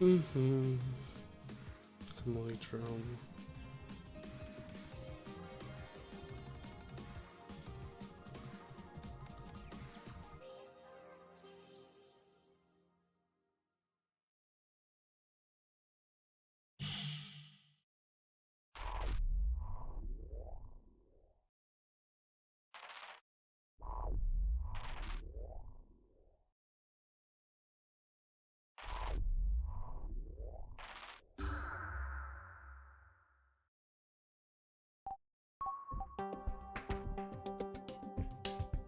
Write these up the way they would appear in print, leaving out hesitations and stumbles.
Mm-hmm. Kamui drone.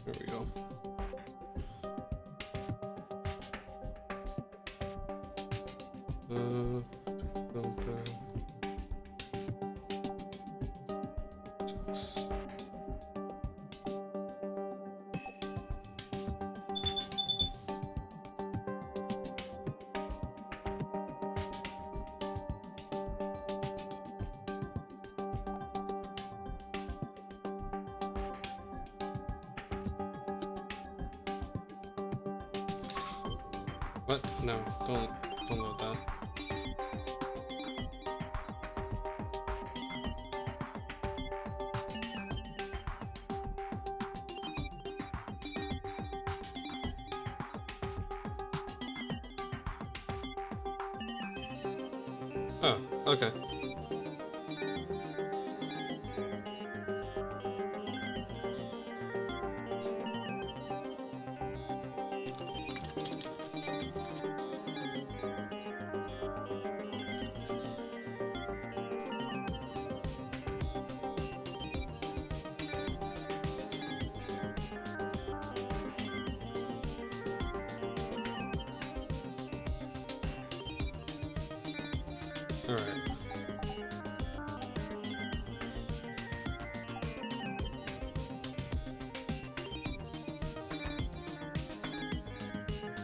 There we go. Filter. 6. What? No, don't load that. Oh, okay. Alright.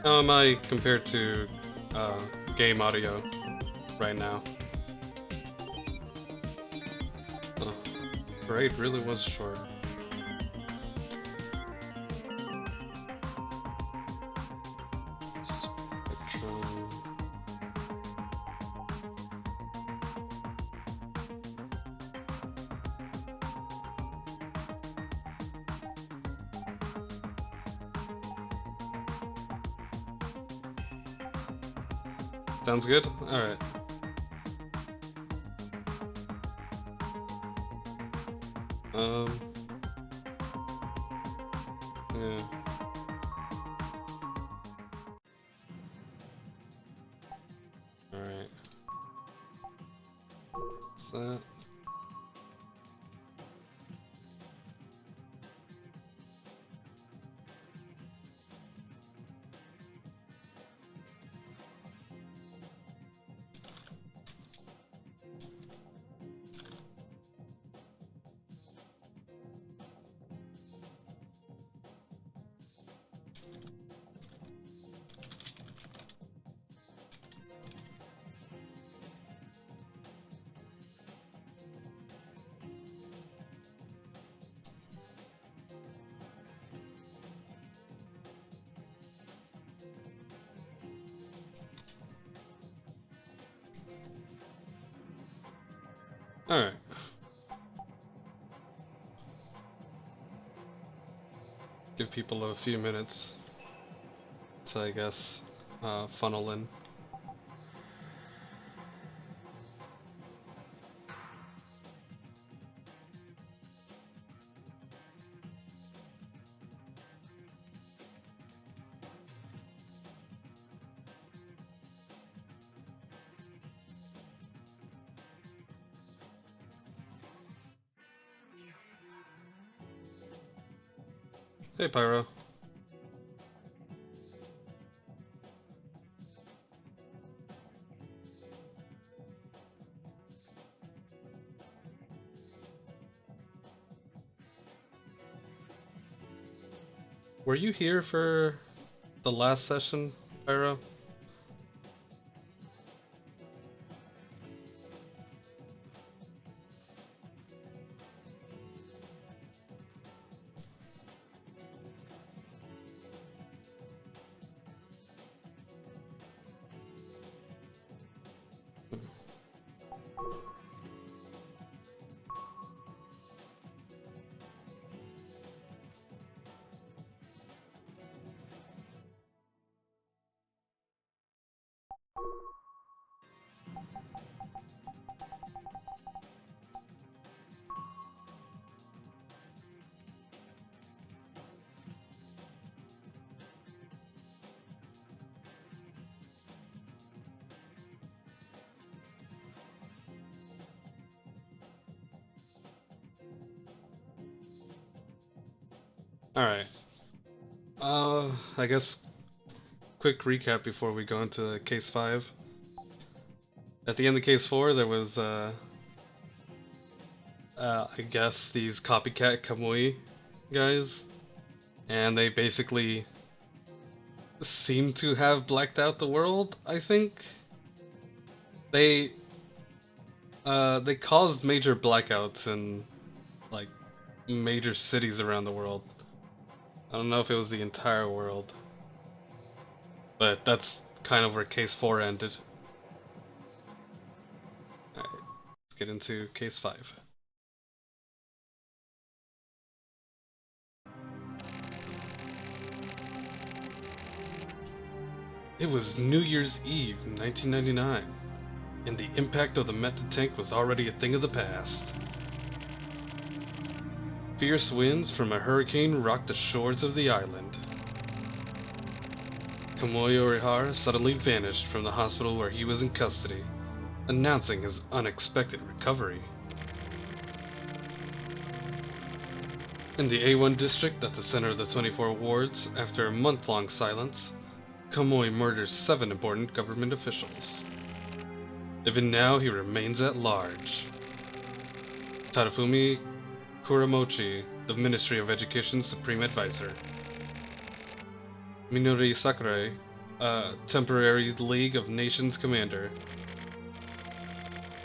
How am I compared to game audio right now? Oh, parade really was short. Spectrum. Sounds good? Alright. Um. Yeah. Alright. What's that? Alright. Give people a few minutes to, I guess, funnel in. Hey, Pyro. Were you here for the last session, Pyro? Alright. I guess quick recap before we go into case 5. At the end of case 4, there was, I guess, these copycat Kamui guys, and they basically seem to have blacked out the world, I think. They, they caused major blackouts in, like, major cities around the world. I don't know if it was the entire world, but that's kind of where case 4 ended. Alright, let's get into case 5. It was New Year's Eve, 1999, and the impact of the method tank was already a thing of the past. Fierce winds from a hurricane rocked the shores of the island. Kamoyo Orihara suddenly vanished from the hospital where he was in custody, announcing his unexpected recovery. In the A1 district at the center of the 24 wards, after a month-long silence, Kamui murders 7 important government officials. Even now, he remains at large. Tadafumi Kuramochi, the Ministry of Education's Supreme Advisor. Minori Sakurai, temporary League of Nations Commander.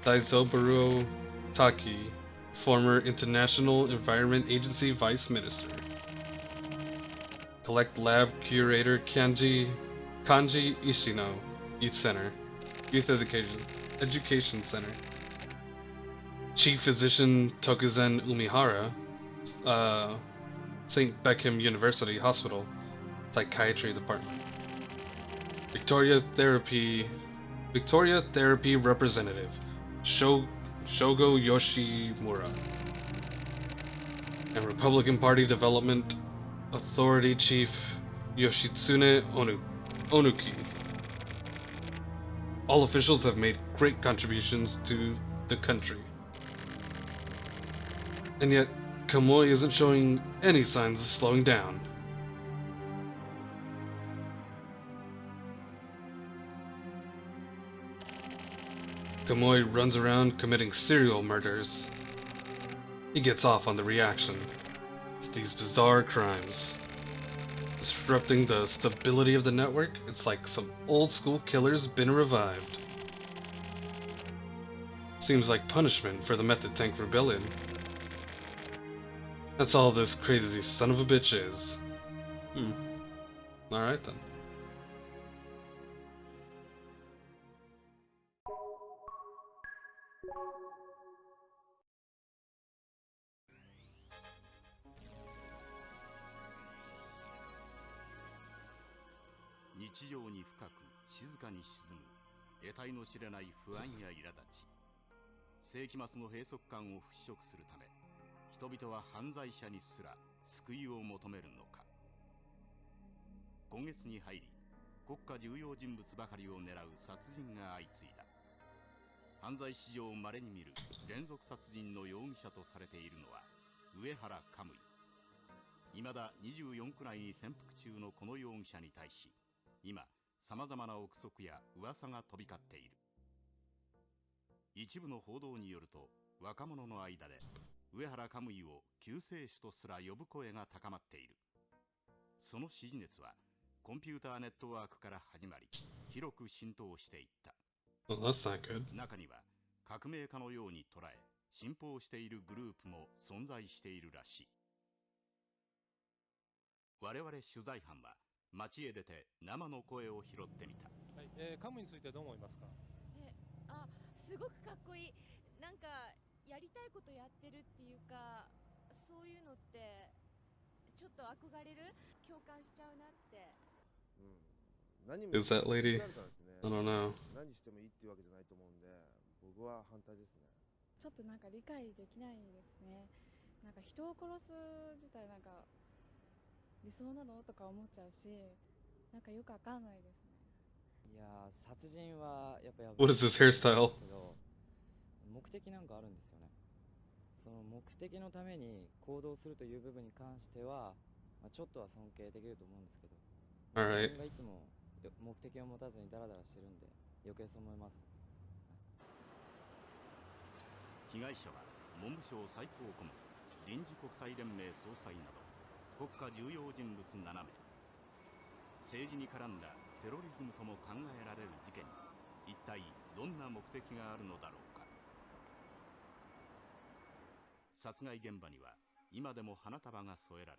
Daizobaru Taki, former International Environment Agency Vice Minister. Collect Lab Curator Kanji Ishino, Youth Center, Youth Education Center. Chief Physician Tokuzen Umihara, St. Beckham University Hospital, Psychiatry Department. Victoria Therapy Representative, Shogo Yoshimura. And Republican Party Development Authority Chief Yoshitsune Onuki. All officials have made great contributions to the country. And yet, Kamui isn't showing any signs of slowing down. Kamui runs around committing serial murders. He gets off on the reaction to these bizarre crimes. Disrupting the stability of the network, it's like some old school killer's been revived. Seems like punishment for the Method Tank Rebellion. That's all this crazy son of a bitch is. Alright then. Well, that's not good. Is that lady? I don't know. 僕は反対ですね。ちょっとなんか理解できないですね。なんか人を殺す自体なんか理想なのとか思っちゃうし、なんかよくわかんないですね。いやー、殺人はやっぱやぶ What っ is this ちゃだと思うんで hairstyle? すけど、目的なんかあるんですよね。その目的のために行動するという部分に関しては、ちょっとは尊敬できると思うんですけど、自 Alright. 分がいつも目的を持たずにダラダラしてるんで余計そう思います。被害者は文部省最高顧問、臨時国際連盟総裁など国家重要人物7名。政治に絡んだテロリズムとも考えられる事件に一体どんな目的があるのだろうか。殺害現場には今でも花束が添えられ、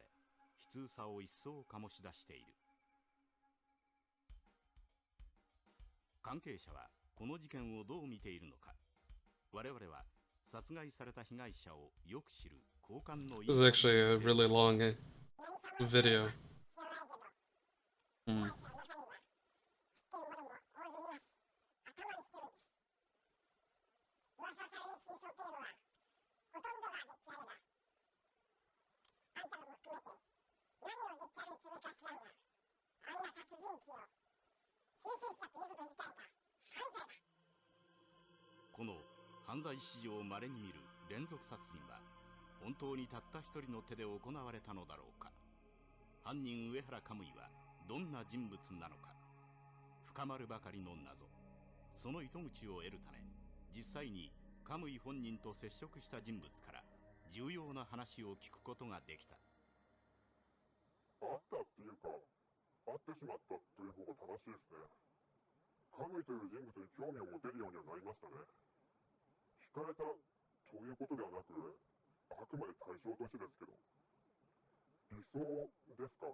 悲痛さを一層醸し出している。関係者はこの事件をどう見ているのか。我々は殺害された被害者をよく知る高官の This is actually a really long video. Hmm. この犯罪史上稀に見る連続殺人は本当にたった一人の手で行われたのだろうか。犯人上原カムイはどんな人物なのか。深まるばかりの謎。その糸口を得るため、実際にカムイ本人と接触した人物から重要な話を聞くことができた。あったっていうか、会ってしまったという方が正しいですね。カムイという人物に興味を持てるようにはなりましたね。惹かれたということではなく、あくまで対象としてですけど、理想ですか。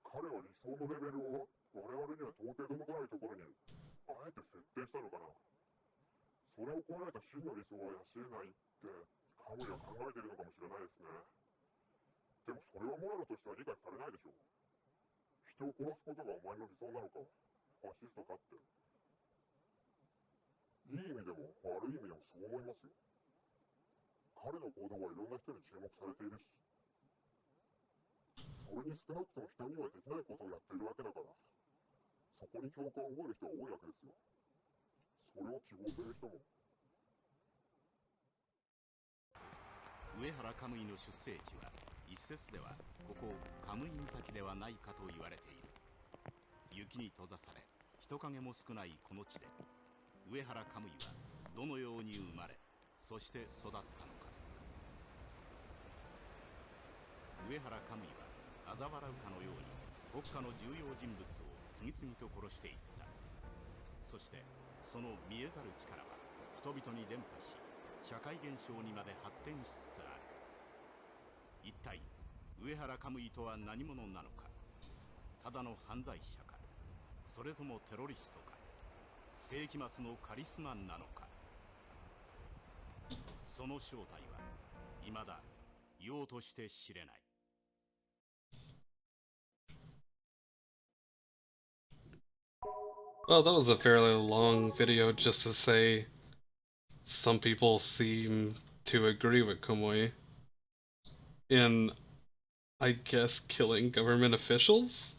彼は理想のレベルを我々には到底届かないところにあえて設定したのかな。それを超えないと真の理想は養えないってカムイは考えているのかもしれないですね。でもそれはモラルとしては理解されないでしょう。人を殺すことがお前の理想なのか、ファシストかって。いい意味でも悪い意味でもそう思いますよ。彼の行動はいろんな人に注目されているし、それに少なくとも人にはできないことをやっているわけだから、そこに共感を覚える人は多いわけですよ。それを希望する人も。上原カムイの出生地は一説ではここカムイ岬ではないかと言われている。雪に閉ざされ人影も少ないこの地で上原カムイはどのように生まれ、そして育ったのか。上原カムイは嘲笑うかのように国家の重要人物を次々と殺していった。そしてその見えざる力は人々に伝播し、社会現象にまで発展しつつある。一体上原カムイとは何者なのか。ただの犯罪者か、それともテロリストか、世紀末のカリスマなのか。その正体は未だようとして知れない。Well, that was a fairly long video just to say some people seem to agree with Kamui in, I guess, killing government officials?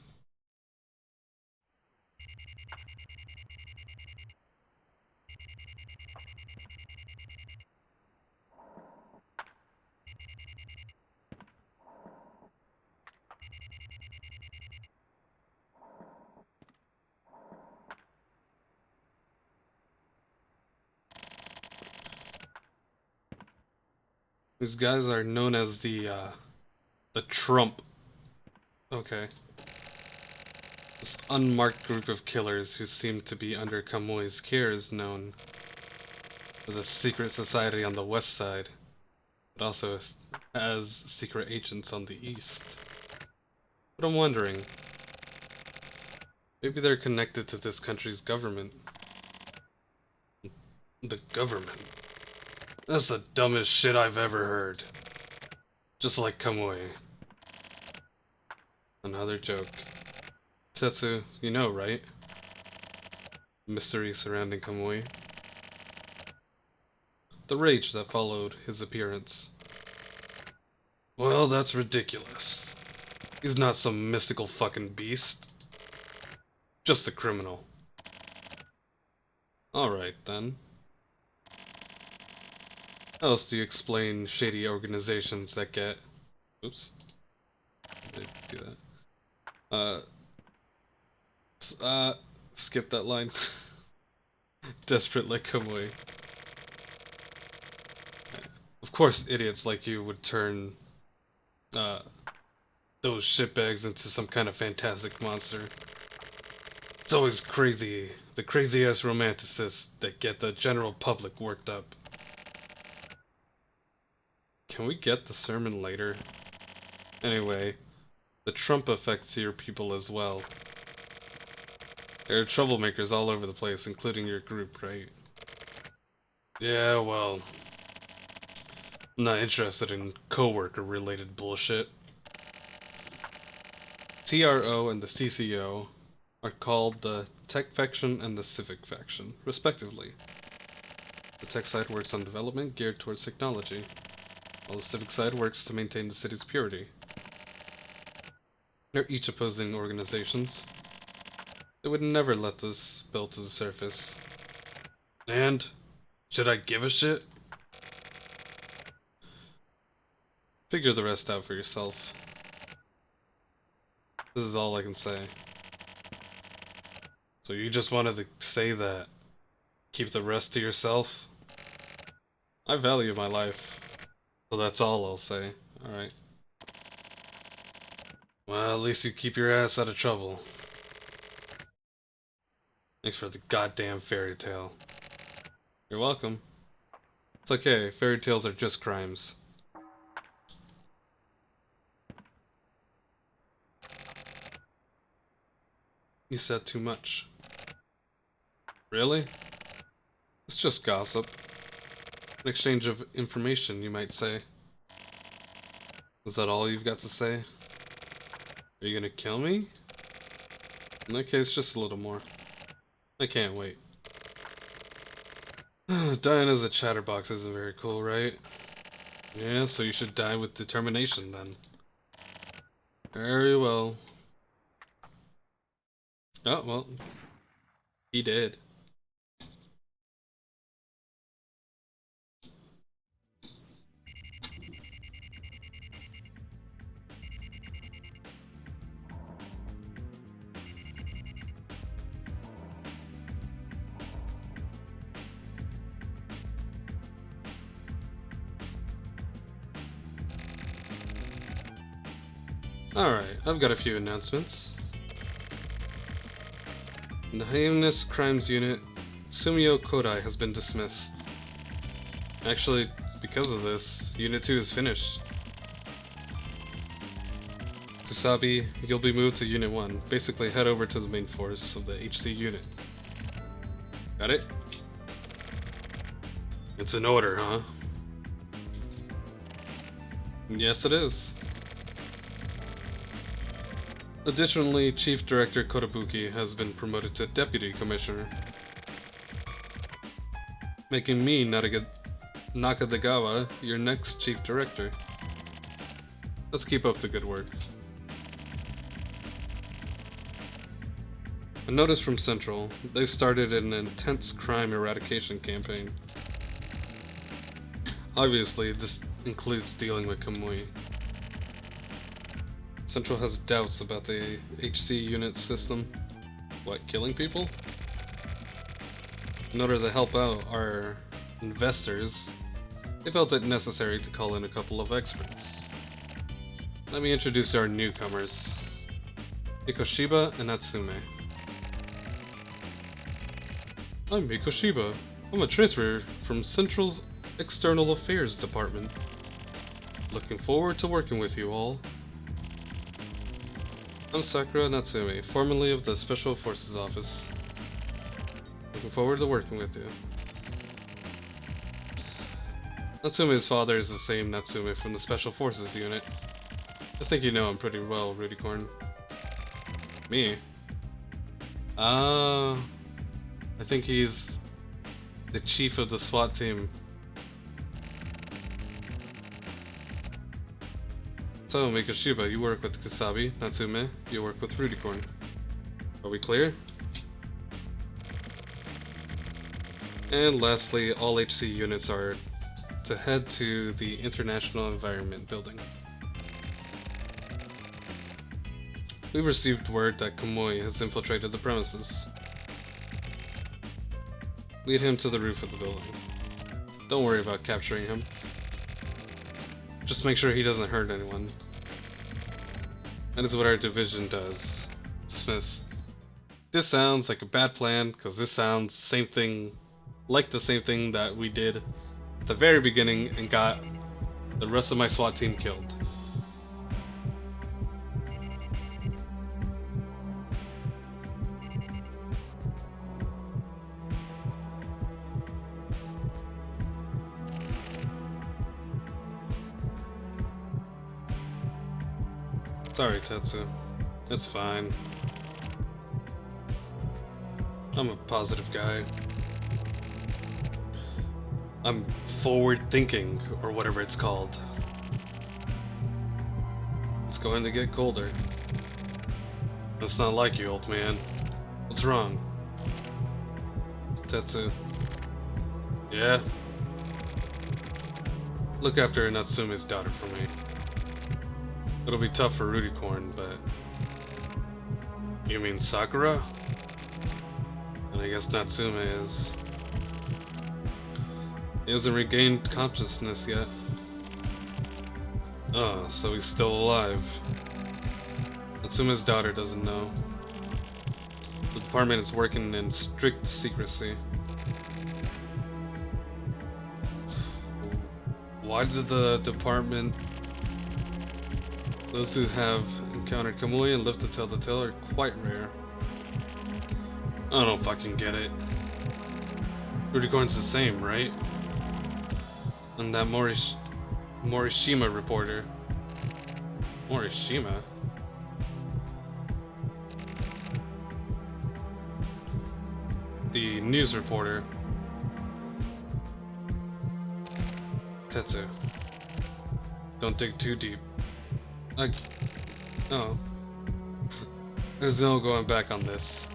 These guys are known as the Trump. Okay. This unmarked group of killers who seem to be under Kamui's care is known as a secret society on the west side, but also as secret agents on the east. But I'm wondering, maybe they're connected to this country's government. The government? That's the dumbest shit I've ever heard. Just like Kamui. Another joke. Tetsu, you know, right? Mystery surrounding Kamui. the rage that followed his appearance. Well, that's ridiculous. He's not some mystical fucking beast. Just a criminal. Alright then. How else do you explain shady organizations that get... Oops. I did do that. Skip that line. Desperate like Kamui. Of course idiots like you would turn those shitbags into some kind of fantastic monster. It's always crazy, the crazy-ass romanticists that get the general public worked up. Can we get the sermon later? Anyway, the Trump affects your people as well. There are troublemakers all over the place, including your group, right? Yeah, well... I'm not interested in coworker-related bullshit. TRO and the CCO are called the Tech Faction and the Civic Faction, respectively. The tech side works on development geared towards technology, while the civic side works to maintain the city's purity. They're each opposing organizations. They would never let this spill to the surface. And? Should I give a shit? Figure the rest out for yourself. This is all I can say. So you just wanted to say that? Keep the rest to yourself? I value my life. So that's all I'll say. Alright. Well, at least you keep your ass out of trouble. Thanks for the goddamn fairy tale. You're welcome. It's okay, fairy tales are just crimes. You said too much. Really? It's just gossip. An exchange of information, you might say. Is that all you've got to say? Are you gonna kill me? In that case, just a little more. I can't wait. Dying as a chatterbox isn't very cool, right? Yeah, so you should die with determination then. Very well. Oh, well. He did. Alright, I've got a few announcements. In the Heinous Crimes Unit, Sumio Kodai has been dismissed. Actually, because of this, Unit 2 is finished. Kusabi, you'll be moved to Unit 1. Basically, head over to the main force of the HC unit. Got it? It's an order, huh? Yes, it is. Additionally, Chief Director Kotobuki has been promoted to Deputy Commissioner, making me Nakadagawa your next Chief Director. Let's keep up the good work. A notice from Central. They've started an intense crime eradication campaign. Obviously, this includes dealing with Kamui. Central has doubts about the HC unit system. What, killing people? In order to help out our investors, they felt it necessary to call in a couple of experts. Let me introduce our newcomers, Mikoshiba and Natsume. I'm Mikoshiba. I'm a transfer from Central's External Affairs Department. Looking forward to working with you all. I'm Sakura Natsume, formerly of the Special Forces Office. Looking forward to working with you. Natsume's father is the same Natsume from the Special Forces unit. I think you know him pretty well, Rudicorn. Me? I think he's the chief of the SWAT team So, Mikoshiba, you work with Kusabi. Natsume, you work with Rudicorn. Are we clear? And lastly, all HC units are to head to the International Environment Building. We've received word that Kamui has infiltrated the premises. Lead him to the roof of the building. Don't worry about capturing him. Just make sure he doesn't hurt anyone. That is what our division does. Dismissed. This sounds like a bad plan, because this sounds the same thing that we did at the very beginning and got the rest of my SWAT team killed. Sorry, Tetsu. It's fine. I'm a positive guy. I'm forward thinking, or whatever it's called. It's going to get colder. That's not like you, old man. What's wrong? Tetsu. Yeah? Look after Natsume's daughter for me. It'll be tough for Rudicorn, but... You mean Sakura? And I guess Natsume is... He hasn't regained consciousness yet. Oh, so he's still alive. Natsume's daughter doesn't know. The department is working in strict secrecy. Why did the department... Those who have encountered Kamui and lived to tell the tale are quite rare. I don't fucking get it. Rudicorn's the same, right? And that Morishima reporter. Morishima? The news reporter. Tetsu. Don't dig too deep. Oh. There's no going back on this.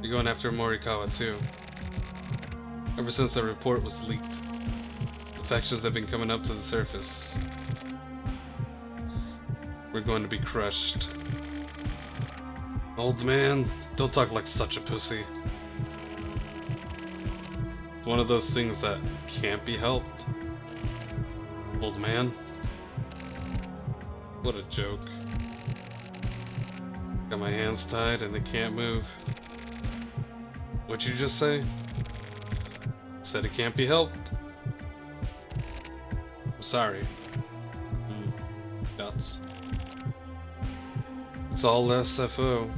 You're going after Morikawa too. Ever since the report was leaked, the factions have been coming up to the surface. We're going to be crushed. Old man, don't talk like such a pussy. One of those things that can't be helped. Old man. What a joke. Got my hands tied and they can't move. What'd you just say? Said it can't be helped. I'm sorry. Guts. It's all SFO.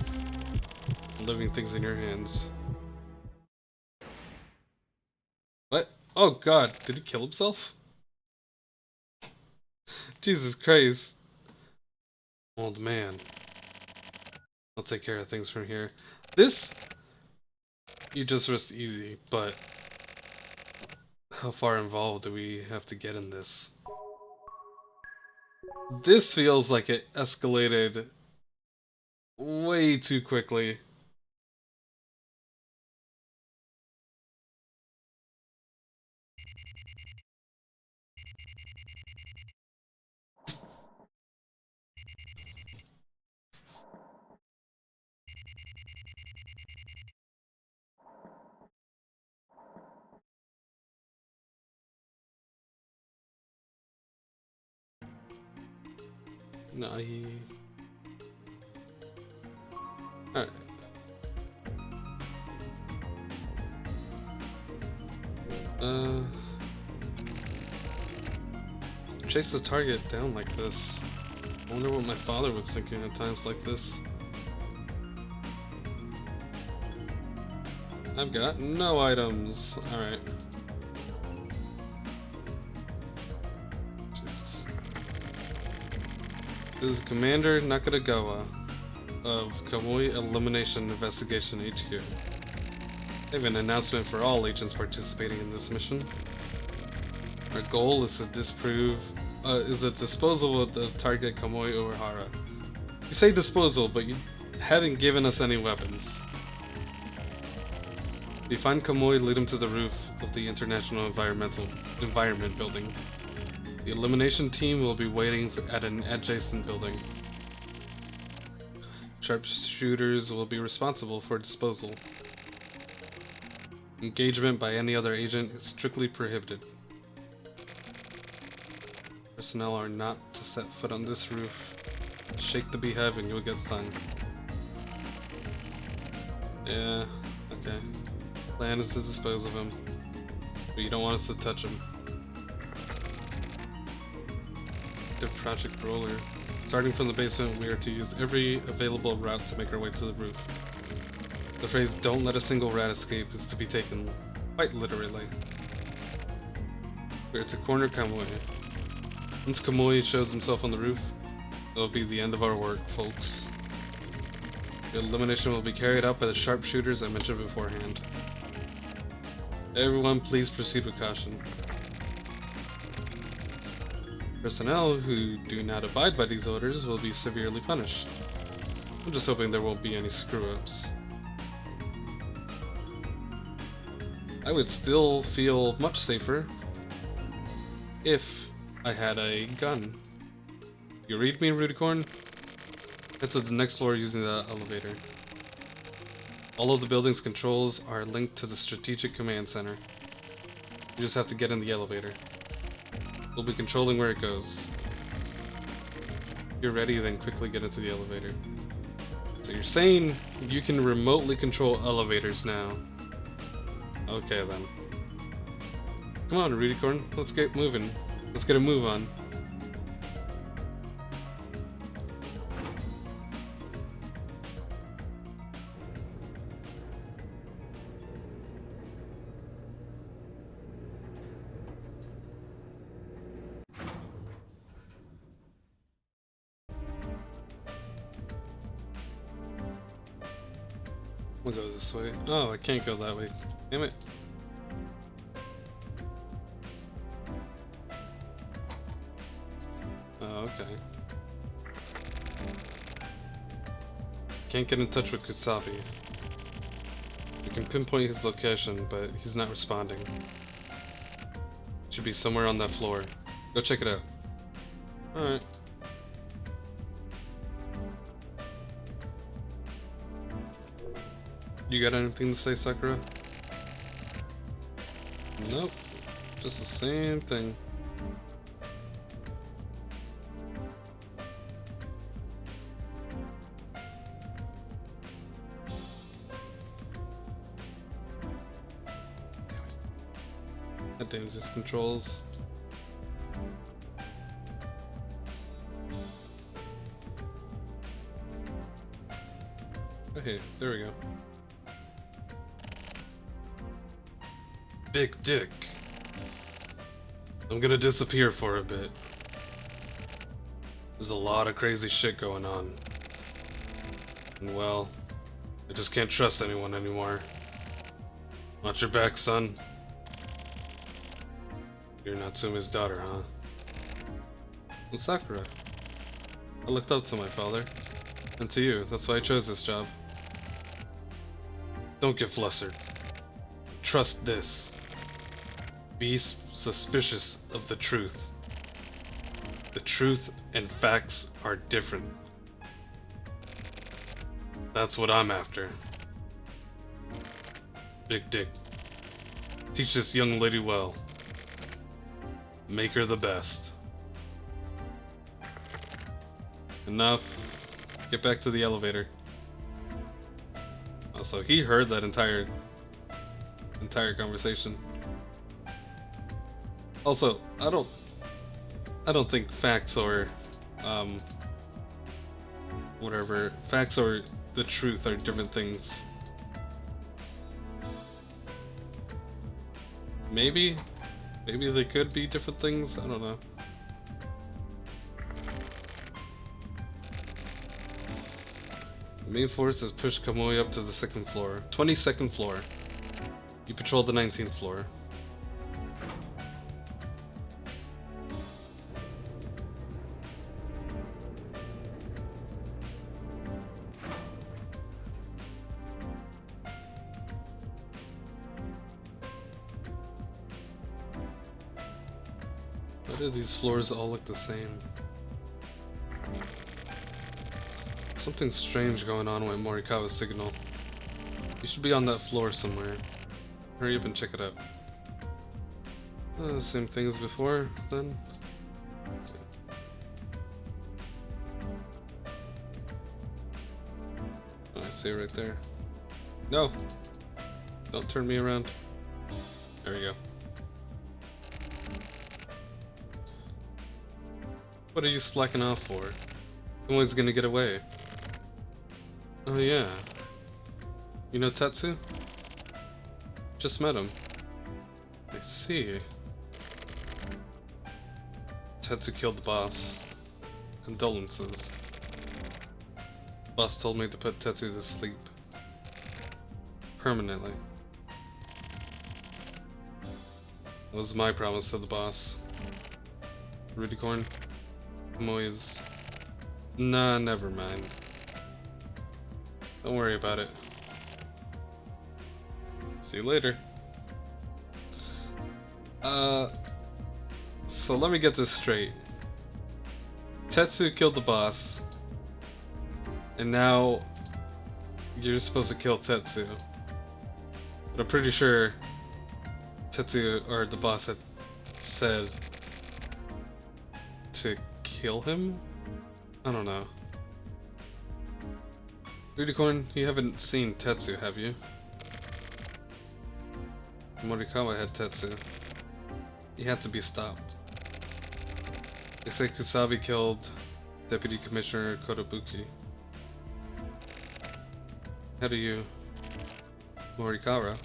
Living things in your hands. What? Oh god, did he kill himself? Jesus Christ. Old man. I'll take care of things from here. This... You just rest easy, but... How far involved do we have to get in this? This feels like it escalated way too quickly. Nah, Alright. Chase the target down like this. I wonder what my father was thinking at times like this. I've got no items. Alright. Jesus. This is Commander Nakagawa of Kamui Elimination Investigation HQ. I have an announcement for all agents participating in this mission. Our goal is to disprove is a disposal of the target Kamui Uehara. You say disposal, but you haven't given us any weapons. If you find Kamui, lead him to the roof of the International Environment Building. The elimination team will be waiting at an adjacent building. Sharpshooters will be responsible for disposal. Engagement by any other agent is strictly prohibited. Personnel are not to set foot on this roof. Shake the beehive and you'll get stung. Yeah, okay. Plan is to dispose of him, but you don't want us to touch him. Project Roller. Starting from the basement, we are to use every available route to make our way to the roof. The phrase, "don't let a single rat escape," is to be taken quite literally. We are to corner Kamui. Once Kamui shows himself on the roof, that will be the end of our work, folks. The elimination will be carried out by the sharpshooters I mentioned beforehand. Everyone, please proceed with caution. Personnel who do not abide by these orders will be severely punished. I'm just hoping there won't be any screw-ups. I would still feel much safer if I had a gun. You read me, Rudicorn? Head to the next floor using the elevator. All of the building's controls are linked to the Strategic Command Center. You just have to get in the elevator. We'll be controlling where it goes. If you're ready, then quickly get into the elevator. So you're saying you can remotely control elevators now. Okay then. Come on, Rudicorn, let's get moving. Let's get a move on. We'll go this way. Oh, I can't go that way. Damn it. Oh, okay. Can't get in touch with Kusabi. We can pinpoint his location, but he's not responding. Should be somewhere on that floor. Go check it out. Alright. You got anything to say, Sakura? Nope. Just the same thing. That damn just controls. Okay, there we go. Big dick. I'm gonna disappear for a bit. There's a lot of crazy shit going on. And well, I just can't trust anyone anymore. Watch your back, son. You're Natsume's daughter, huh? I'm Sakura. I looked up to my father. And to you, that's why I chose this job. Don't get flustered. Trust this. Be suspicious of the truth. The truth and facts are different. That's what I'm after. Big dick. Teach this young lady well. Make her the best. Enough. Get back to the elevator. Also, he heard that entire conversation. Also, I don't think facts or whatever, facts or the truth are different things. Maybe they could be different things, I don't know. The main force has pushed Kamui up to the 22nd floor. You patrol the 19th floor. Why do these floors all look the same? Something strange going on with Morikawa's signal. You should be on that floor somewhere. Hurry up and check it out. Same thing as before, then. Oh, I see it right there. No! Don't turn me around. There we go. What are you slacking off for? Someone's gonna get away. Oh yeah. You know Tetsu? Just met him. I see. Tetsu killed the boss. Condolences. Boss told me to put Tetsu to sleep. Permanently. That was my promise to the boss. Rudicorn? Moise. Nah, never mind. Don't worry about it. See you later. So let me get this straight. Tetsu killed the boss. And now you're supposed to kill Tetsu. But I'm pretty sure Tetsu, or the boss, had said to kill him? I don't know. Rudicorn, you haven't seen Tetsu, have you? Morikawa had Tetsu. He had to be stopped. They say Kusabi killed Deputy Commissioner Kotobuki. How do you... Morikawa?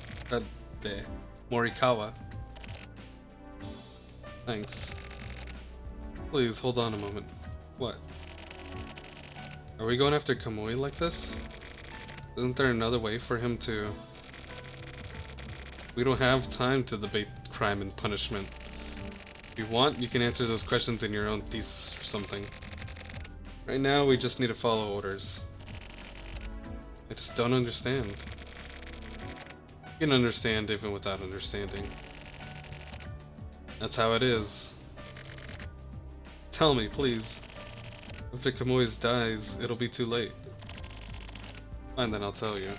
Morikawa. Thanks. Please, hold on a moment. What? Are we going after Kamui like this? Isn't there another way for him to... We don't have time to debate crime and punishment. If you want, you can answer those questions in your own thesis or something. Right now, we just need to follow orders. I just don't understand. You can understand even without understanding. That's how it is. Tell me, please. After Kamui dies, it'll be too late. Fine, then I'll tell you.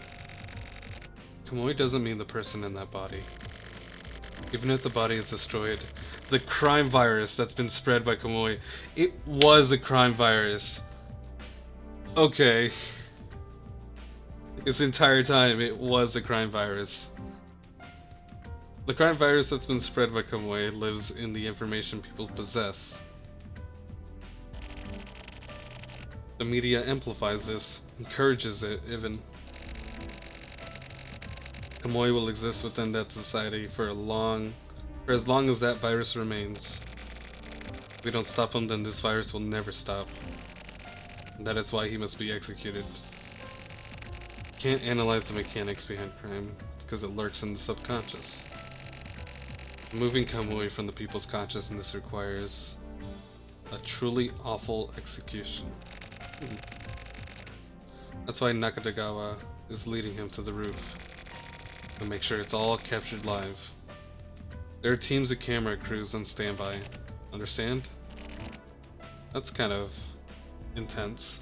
Kamui doesn't mean the person in that body. Even if the body is destroyed, the crime virus that's been spread by Kamui, it was a crime virus. Okay. This entire time, it was a crime virus. The crime virus that's been spread by Kamui lives in the information people possess. The media amplifies this, encourages it even. Kamui will exist within that society for as long as that virus remains. If we don't stop him, then this virus will never stop. And that is why he must be executed. Can't analyze the mechanics behind crime, because it lurks in the subconscious. Removing Kamui from the people's consciousness requires a truly awful execution. That's why Nakatagawa is leading him to the roof, to make sure it's all captured live. There are teams of camera crews on standby. Understand? That's kind of intense.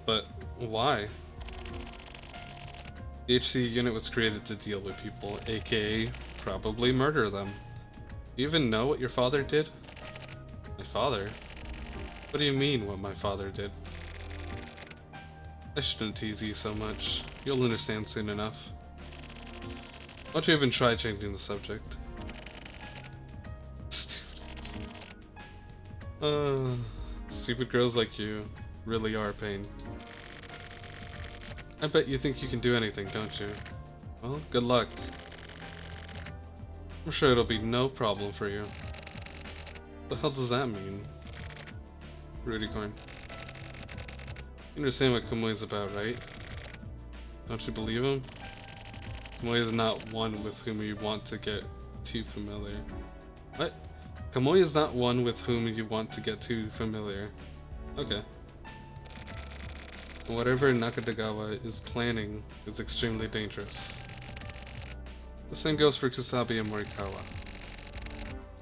But why? The HC unit was created to deal with people, aka probably murder them. Do you even know what your father did? My father? What do you mean, what my father did? I shouldn't tease you so much. You'll understand soon enough. Why don't you even try changing the subject? Stupid girls like you really are a pain. I bet you think you can do anything, don't you? Well, good luck. I'm sure it'll be no problem for you. What the hell does that mean? Rudicorn. You understand what Kamui's about, right? Don't you believe him? Kamui is not one with whom you want to get too familiar. What? Kamui is not one with whom you want to get too familiar. Okay. Whatever Nakatagawa is planning is extremely dangerous. The same goes for Kusabi and Morikawa.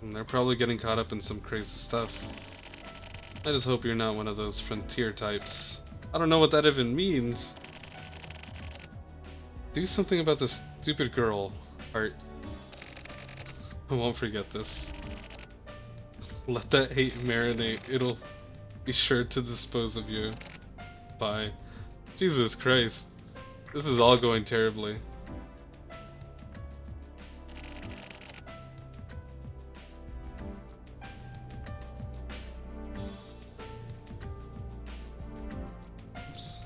And they're probably getting caught up in some crazy stuff. I just hope you're not one of those frontier types. I don't know what that even means. Do something about this stupid girl, Art. I won't forget this. Let that hate marinate. It'll be sure to dispose of you. Bye. Jesus Christ. This is all going terribly. Oops.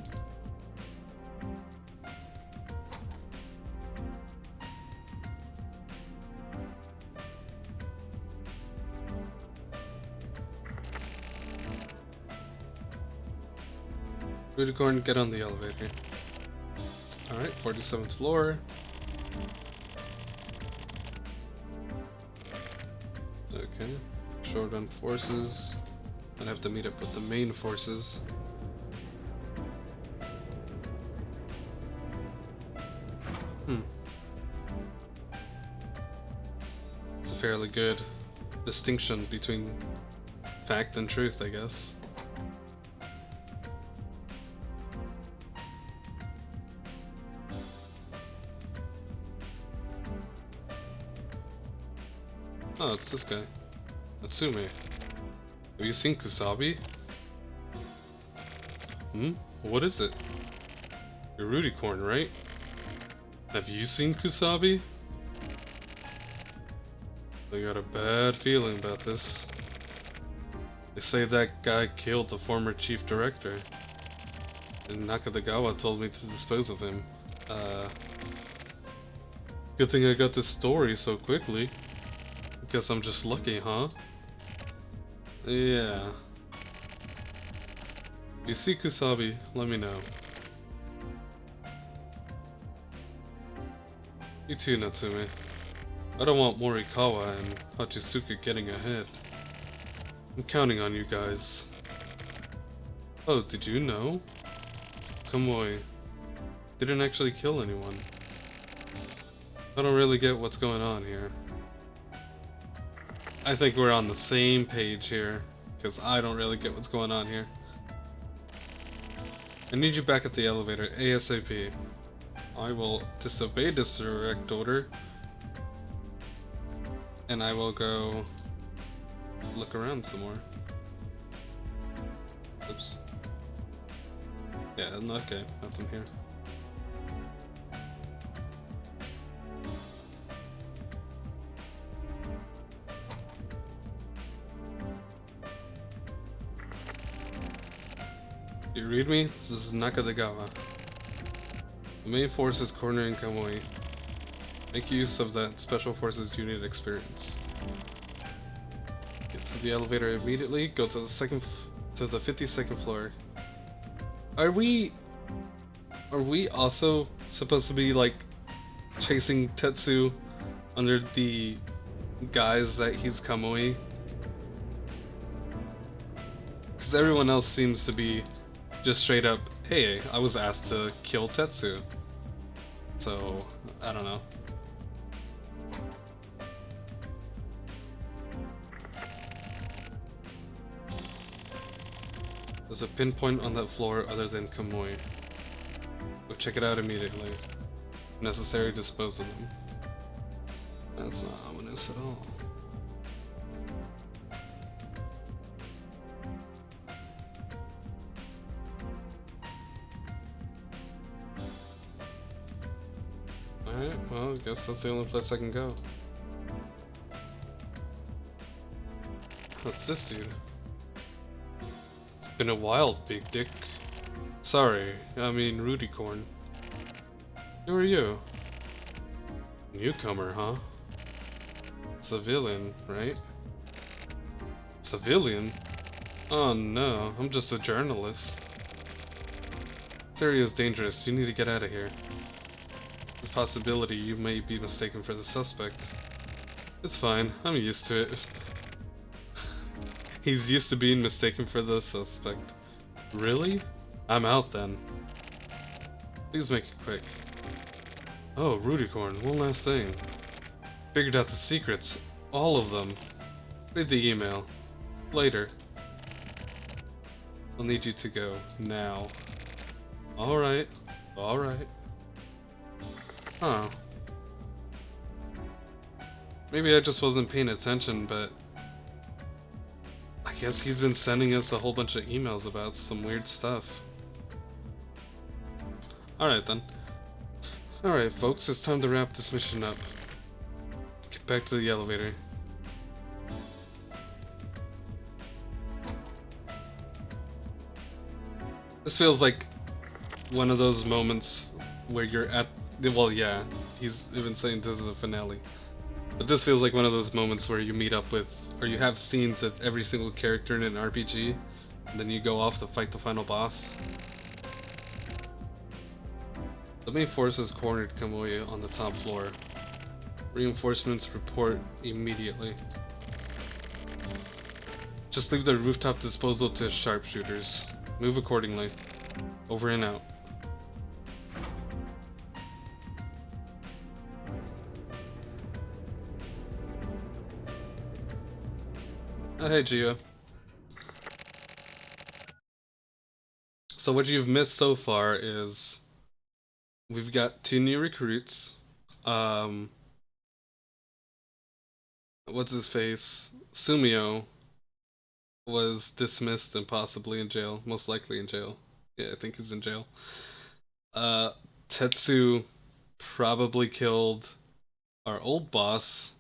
Rudicorn, get on the elevator. Alright, 47th floor. Okay. Short on forces. I'd have to meet up with the main forces. It's a fairly good distinction between fact and truth, I guess. Oh, it's this guy. Natsume. Have you seen Kusabi? What is it? You're Rudicorn, right? Have you seen Kusabi? I got a bad feeling about this. They say that guy killed the former chief director. And Nakadagawa told me to dispose of him. Good thing I got this story so quickly. Guess I'm just lucky, huh? Yeah. If you see Kusabi, let me know. You too, Natsume. I don't want Morikawa and Hachisuka getting ahead. I'm counting on you guys. Oh, did you know? Kamui didn't actually kill anyone. I don't really get what's going on here. I think we're on the same page here, because I don't really get what's going on here. I need you back at the elevator ASAP. I will disobey this direct order, and I will go look around some more. Oops. Yeah, okay, nothing here. You read me? This is Nakadagawa. The main force is cornering Kamui. Make use of that Special Forces unit experience. Get to the elevator immediately. Go to the 52nd floor. Are we also supposed to be like chasing Tetsu under the guise that he's Kamui? Because everyone else seems to be just straight up, hey, I was asked to kill Tetsu. So, I don't know. There's a pinpoint on that floor other than Kamui. Go check it out immediately. If necessary, dispose of them. That's not ominous at all. Alright, well, I guess that's the only place I can go. What's this dude? It's been a while, Big Dick. Sorry, I mean Rudicorn. Who are you? Newcomer, huh? Civilian, right? Civilian? Oh no, I'm just a journalist. This area is dangerous, you need to get out of here. There's a possibility you may be mistaken for the suspect. It's fine, I'm used to it. He's used to being mistaken for the suspect. Really? I'm out then. Please make it quick. Oh, Rudicorn, one last thing. Figured out the secrets. All of them. Read the email. Later. I'll need you to go. Now. Alright. Alright. Huh. Maybe I just wasn't paying attention, but I guess he's been sending us a whole bunch of emails about some weird stuff. Alright then. Alright folks, it's time to wrap this mission up. Get back to the elevator. This feels like one of those moments where you're at... Well, yeah, he's even saying this is a finale. But this feels like one of those moments where you meet up with, or you have scenes of every single character in an RPG, and then you go off to fight the final boss. The main force has cornered Kamui on the top floor. Reinforcements report immediately. Just leave the rooftop disposal to sharpshooters. Move accordingly. Over and out. Hey Gio. So what you've missed so far is we've got 2 new recruits. What's his face? Sumio was dismissed and possibly in jail. Most likely in jail. Yeah, I think he's in jail. Tetsu probably killed our old boss,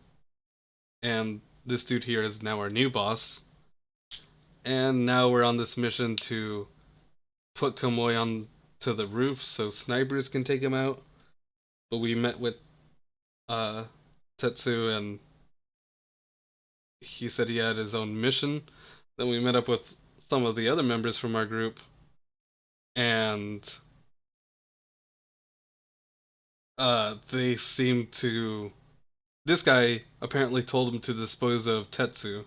and this dude here is now our new boss. And now we're on this mission to put Kamui on to the roof so snipers can take him out. But we met with Tetsu and he said he had his own mission. Then we met up with some of the other members from our group and they seem to... This guy apparently told him to dispose of Tetsu.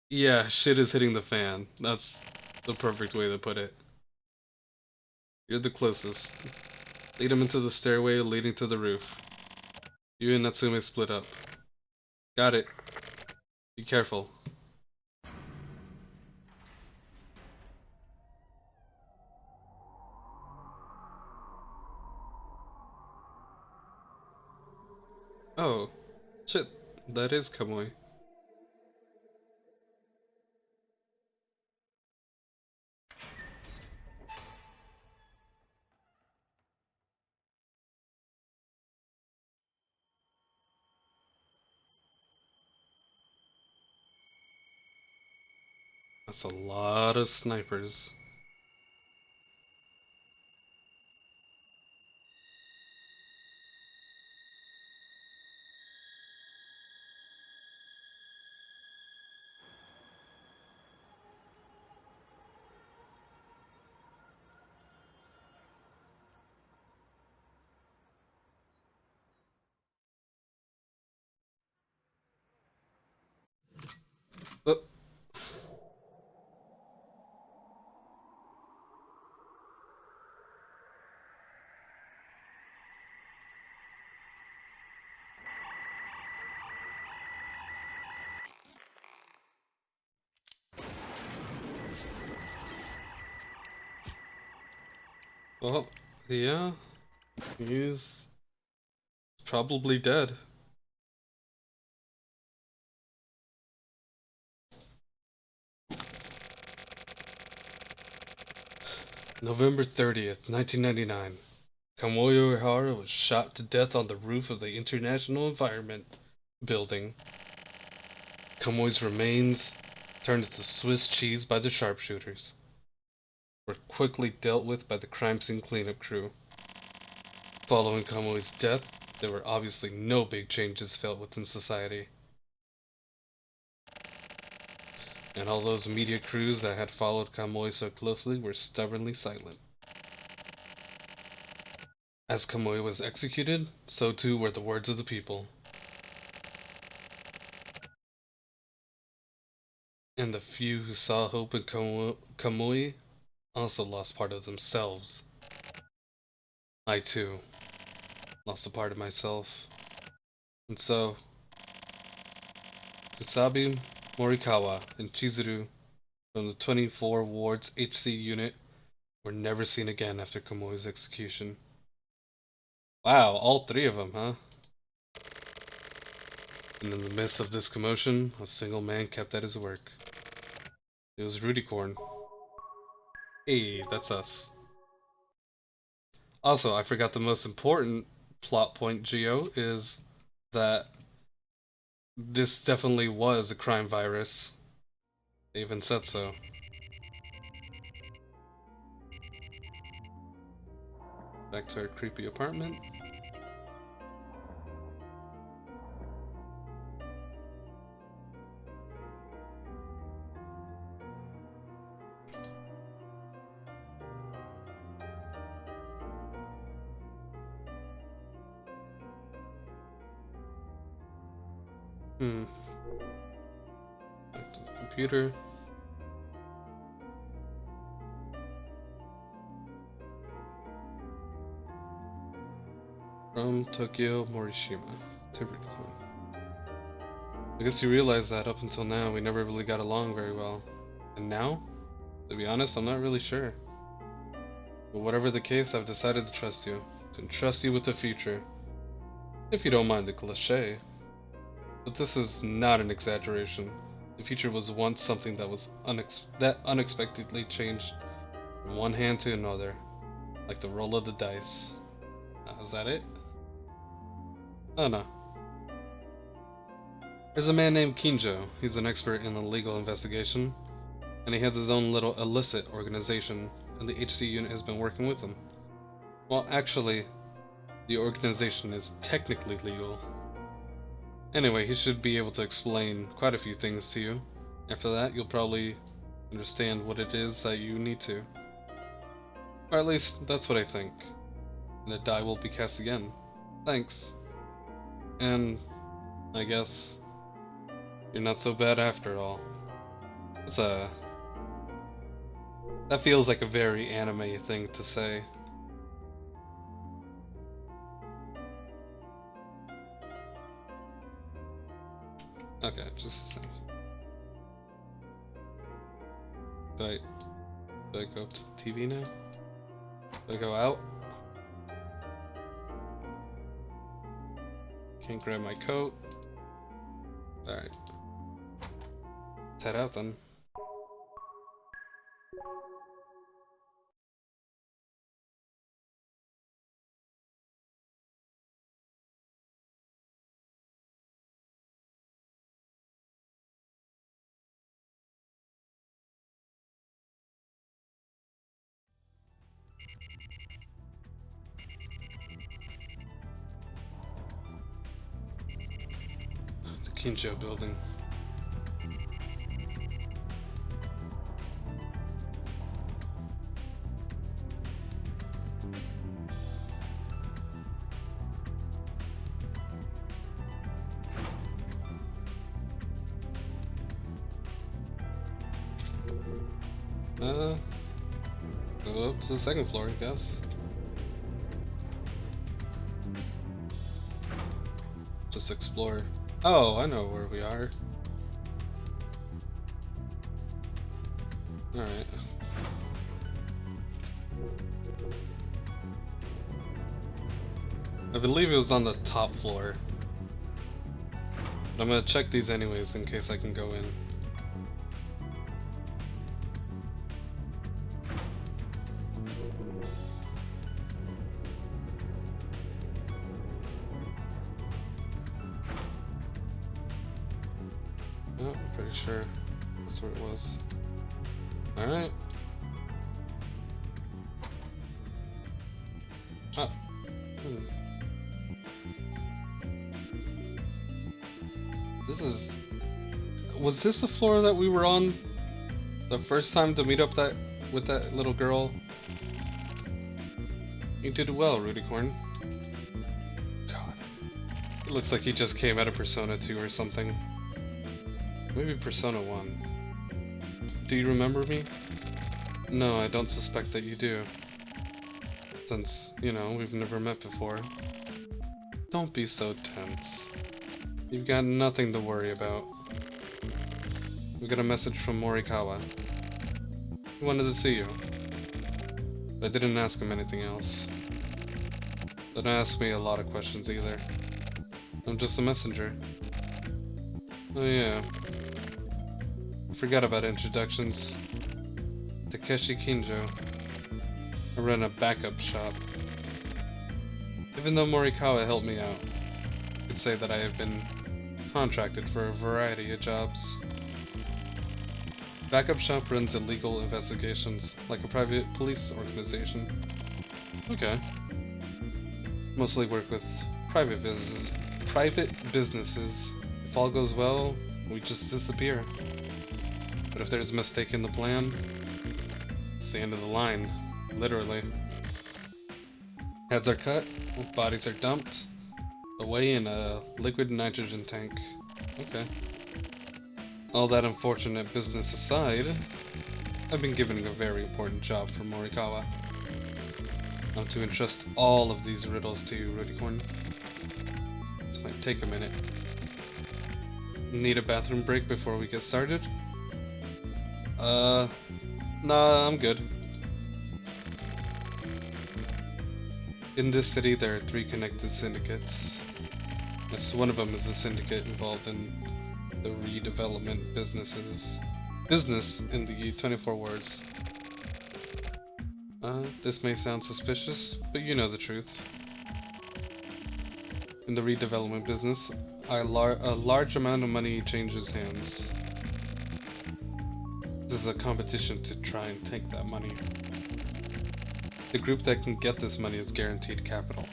Yeah, shit is hitting the fan. That's the perfect way to put it. You're the closest. Lead him into the stairway leading to the roof. You and Natsume split up. Got it. Be careful. Oh, shit. That is Kamui. That's a lot of snipers. Oh. Well, yeah. He's probably dead. November 30th, 1999. Kamoyo Ihara was shot to death on the roof of the International Environment Building. Kamui's remains, turned into Swiss cheese by the sharpshooters, were quickly dealt with by the crime scene cleanup crew. Following Kamui's death, there were obviously no big changes felt within society. And all those media crews that had followed Kamui so closely were stubbornly silent. As Kamui was executed, so too were the words of the people. And the few who saw hope in Kamui also lost part of themselves. I too lost a part of myself. And so, Kusabi Morikawa and Chizuru from the 24 Wards HC unit were never seen again after Kamui's execution. Wow, all three of them, huh? And in the midst of this commotion, a single man kept at his work. It was Rudicorn. Hey, that's us. Also, I forgot the most important plot point, Geo, is that this definitely was a crime virus. They even said so. Back to our creepy apartment. Back to the computer. From Tokyo Morishima to Rudicorn. I guess you realize that up until now we never really got along very well. And now? To be honest, I'm not really sure. But whatever the case, I've decided to trust you. To entrust you with the future. If you don't mind the cliché. But this is not an exaggeration. The future was once something that was unexpectedly changed from one hand to another. Like the roll of the dice. Is that it? Oh no. There's a man named Kinjo. He's an expert in the legal investigation. And he has his own little illicit organization, and the HC unit has been working with him. Well, actually, the organization is technically legal. Anyway, he should be able to explain quite a few things to you. After that, you'll probably understand what it is that you need to. Or at least, that's what I think. And the die will be cast again. Thanks. And I guess you're not so bad after all. That feels like a very anime thing to say. Okay, just a second. Do I go up to the TV now? Do I go out? Can't grab my coat. Alright. Let's head out then. The Kinjo building. Go up to the second floor, I guess. Just explore. Oh, I know where we are. Alright. I believe it was on the top floor. But I'm gonna check these anyways in case I can go in. Oh, I'm pretty sure that's where it was. Alright. Oh. Was this the floor that we were on the first time to meet up with that little girl? You did well, Rudicorn. God. It looks like he just came out of Persona 2 or something. Maybe Persona 1. Do you remember me? No, I don't suspect that you do. Since, you know, we've never met before. Don't be so tense. You've got nothing to worry about. We got a message from Morikawa. He wanted to see you. But I didn't ask him anything else. Don't ask me a lot of questions either. I'm just a messenger. Oh yeah. I forgot about introductions. Takeshi Kinjo. I run a backup shop. Even though Morikawa helped me out, I could say that I have been contracted for a variety of jobs. Backup shop runs illegal investigations, like a private police organization. Okay. Mostly work with private businesses. If all goes well, we just disappear. But if there's a mistake in the plan, it's the end of the line. Literally. Heads are cut, bodies are dumped, away in a liquid nitrogen tank. Okay. All that unfortunate business aside, I've been given a very important job from Morikawa. I'm to entrust all of these riddles to you, Rudicorn. This might take a minute. Need a bathroom break before we get started? Nah, I'm good. In this city, there are 3 connected syndicates. Yes, one of them is a syndicate involved in the redevelopment business in the 24 wards. This may sound suspicious, but you know the truth. In the redevelopment business, a large amount of money changes hands. This is a competition to try and take that money. The group that can get this money is guaranteed capital.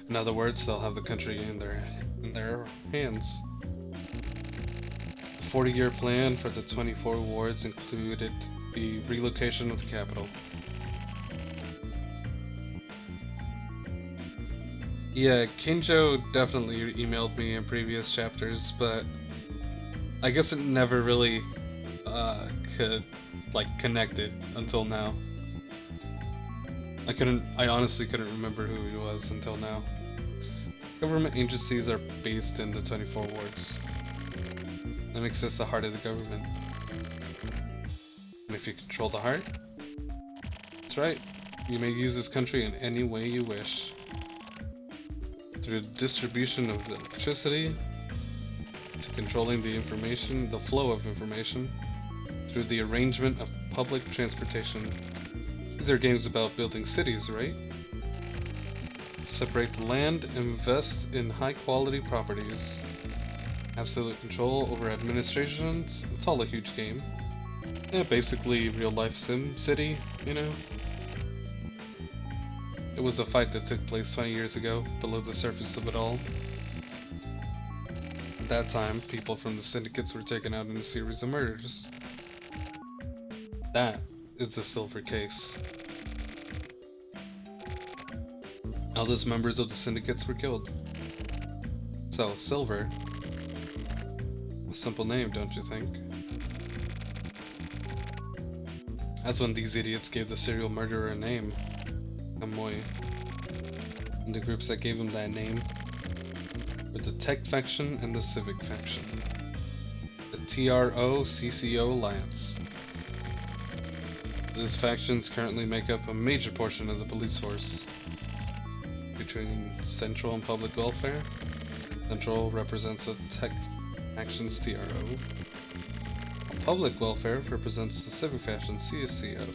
In other words, they'll have the country in their hands. The 40-year plan for the 24 wards included the relocation of the capital. Yeah, Kinjo definitely emailed me in previous chapters, but I guess it never really connected until now. I honestly couldn't remember who he was until now. Government agencies are based in the 24 wards. That makes this the heart of the government. And if you control the heart, that's right, you may use this country in any way you wish. Through the distribution of electricity, to controlling the flow of information, through the arrangement of public transportation. These are games about building cities, right? Separate the land, invest in high quality properties. Absolute control over administrations, it's all a huge game. Yeah, basically real life Sim City, you know? It was a fight that took place 20 years ago, below the surface of it all. At that time, people from the syndicates were taken out in a series of murders. That is the Silver case. Eldest members of the syndicates were killed. So, Silver. A simple name, don't you think? That's when these idiots gave the serial murderer a name. Kamui. And the groups that gave him that name were the Tech Faction and the Civic Faction. The TRO-CCO Alliance. These factions currently make up a major portion of the police force. Between Central and Public Welfare, Central represents the Tech Faction's TRO. Public Welfare represents the Civic Faction CSCO.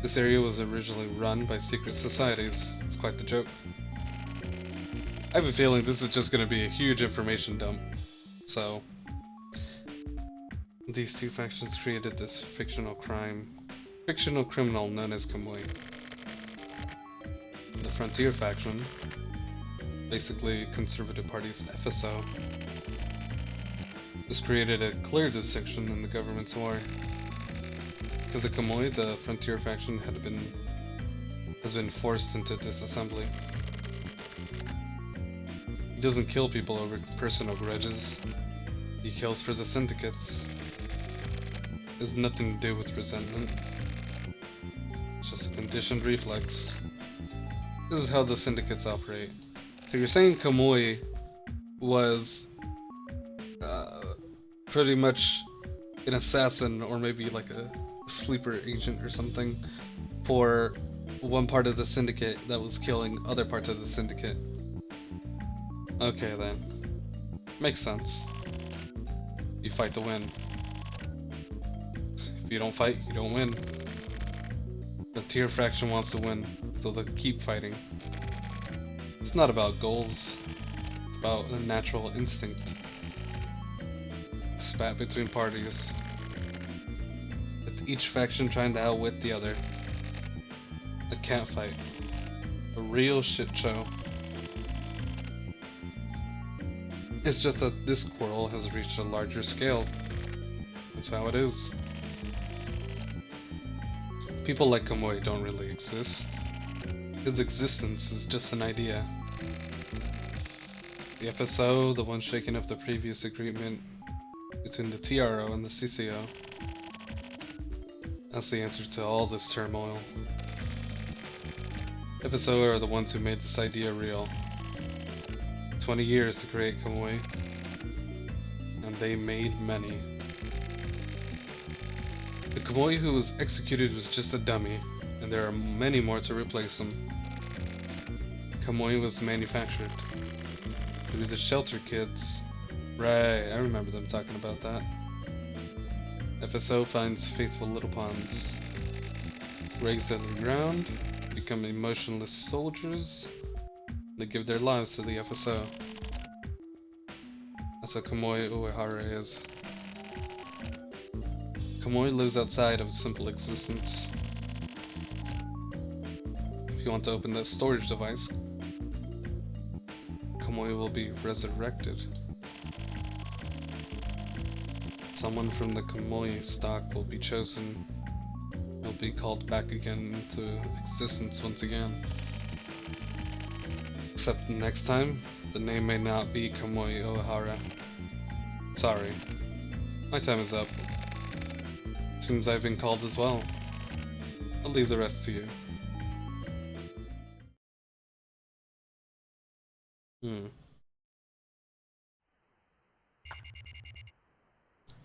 This area was originally run by secret societies. It's quite the joke. I have a feeling this is just going to be a huge information dump. So, these two factions created this fictional criminal known as Kamui. The Frontier faction, basically Conservative Party's FSO, this created a clear distinction in the government's war. Because of Kamui, the Frontier faction has been forced into disassembly. He doesn't kill people over personal grudges. He kills for the syndicates. It has nothing to do with resentment. It's just a conditioned reflex. this is how the syndicates operate. So you're saying Kamui was pretty much an assassin, or maybe like a sleeper agent or something, for one part of the syndicate that was killing other parts of the syndicate. Okay then. Makes sense. You fight to win. If you don't fight, you don't win. The tier faction wants to win, so they'll keep fighting. It's not about goals, it's about a natural instinct. Spat between parties, with each faction trying to outwit the other. A cat fight. A real shit show. It's just that this quarrel has reached a larger scale. That's how it is. People like Kamui don't really exist. His existence is just an idea. The FSO, the one shaking up the previous agreement between the TRO and the CCO. That's the answer to all this turmoil. FSO are the ones who made this idea real. 20 years to create Kamui, and they made many. The Kamui who was executed was just a dummy, and there are many more to replace him. Kamui was manufactured through the shelter kids. Right, I remember them talking about that. FSO finds faithful little pawns, raised underground, become emotionless soldiers. They give their lives to the FSO. That's what Kamui Uehara is. Kamui lives outside of a simple existence. If you want to open that storage device, Kamui will be resurrected. Someone from the Kamui stock will be chosen. He'll be called back again into existence once again. Except next time, the name may not be Kamui Uehara. Sorry. My time is up. Seems I've been called as well. I'll leave the rest to you.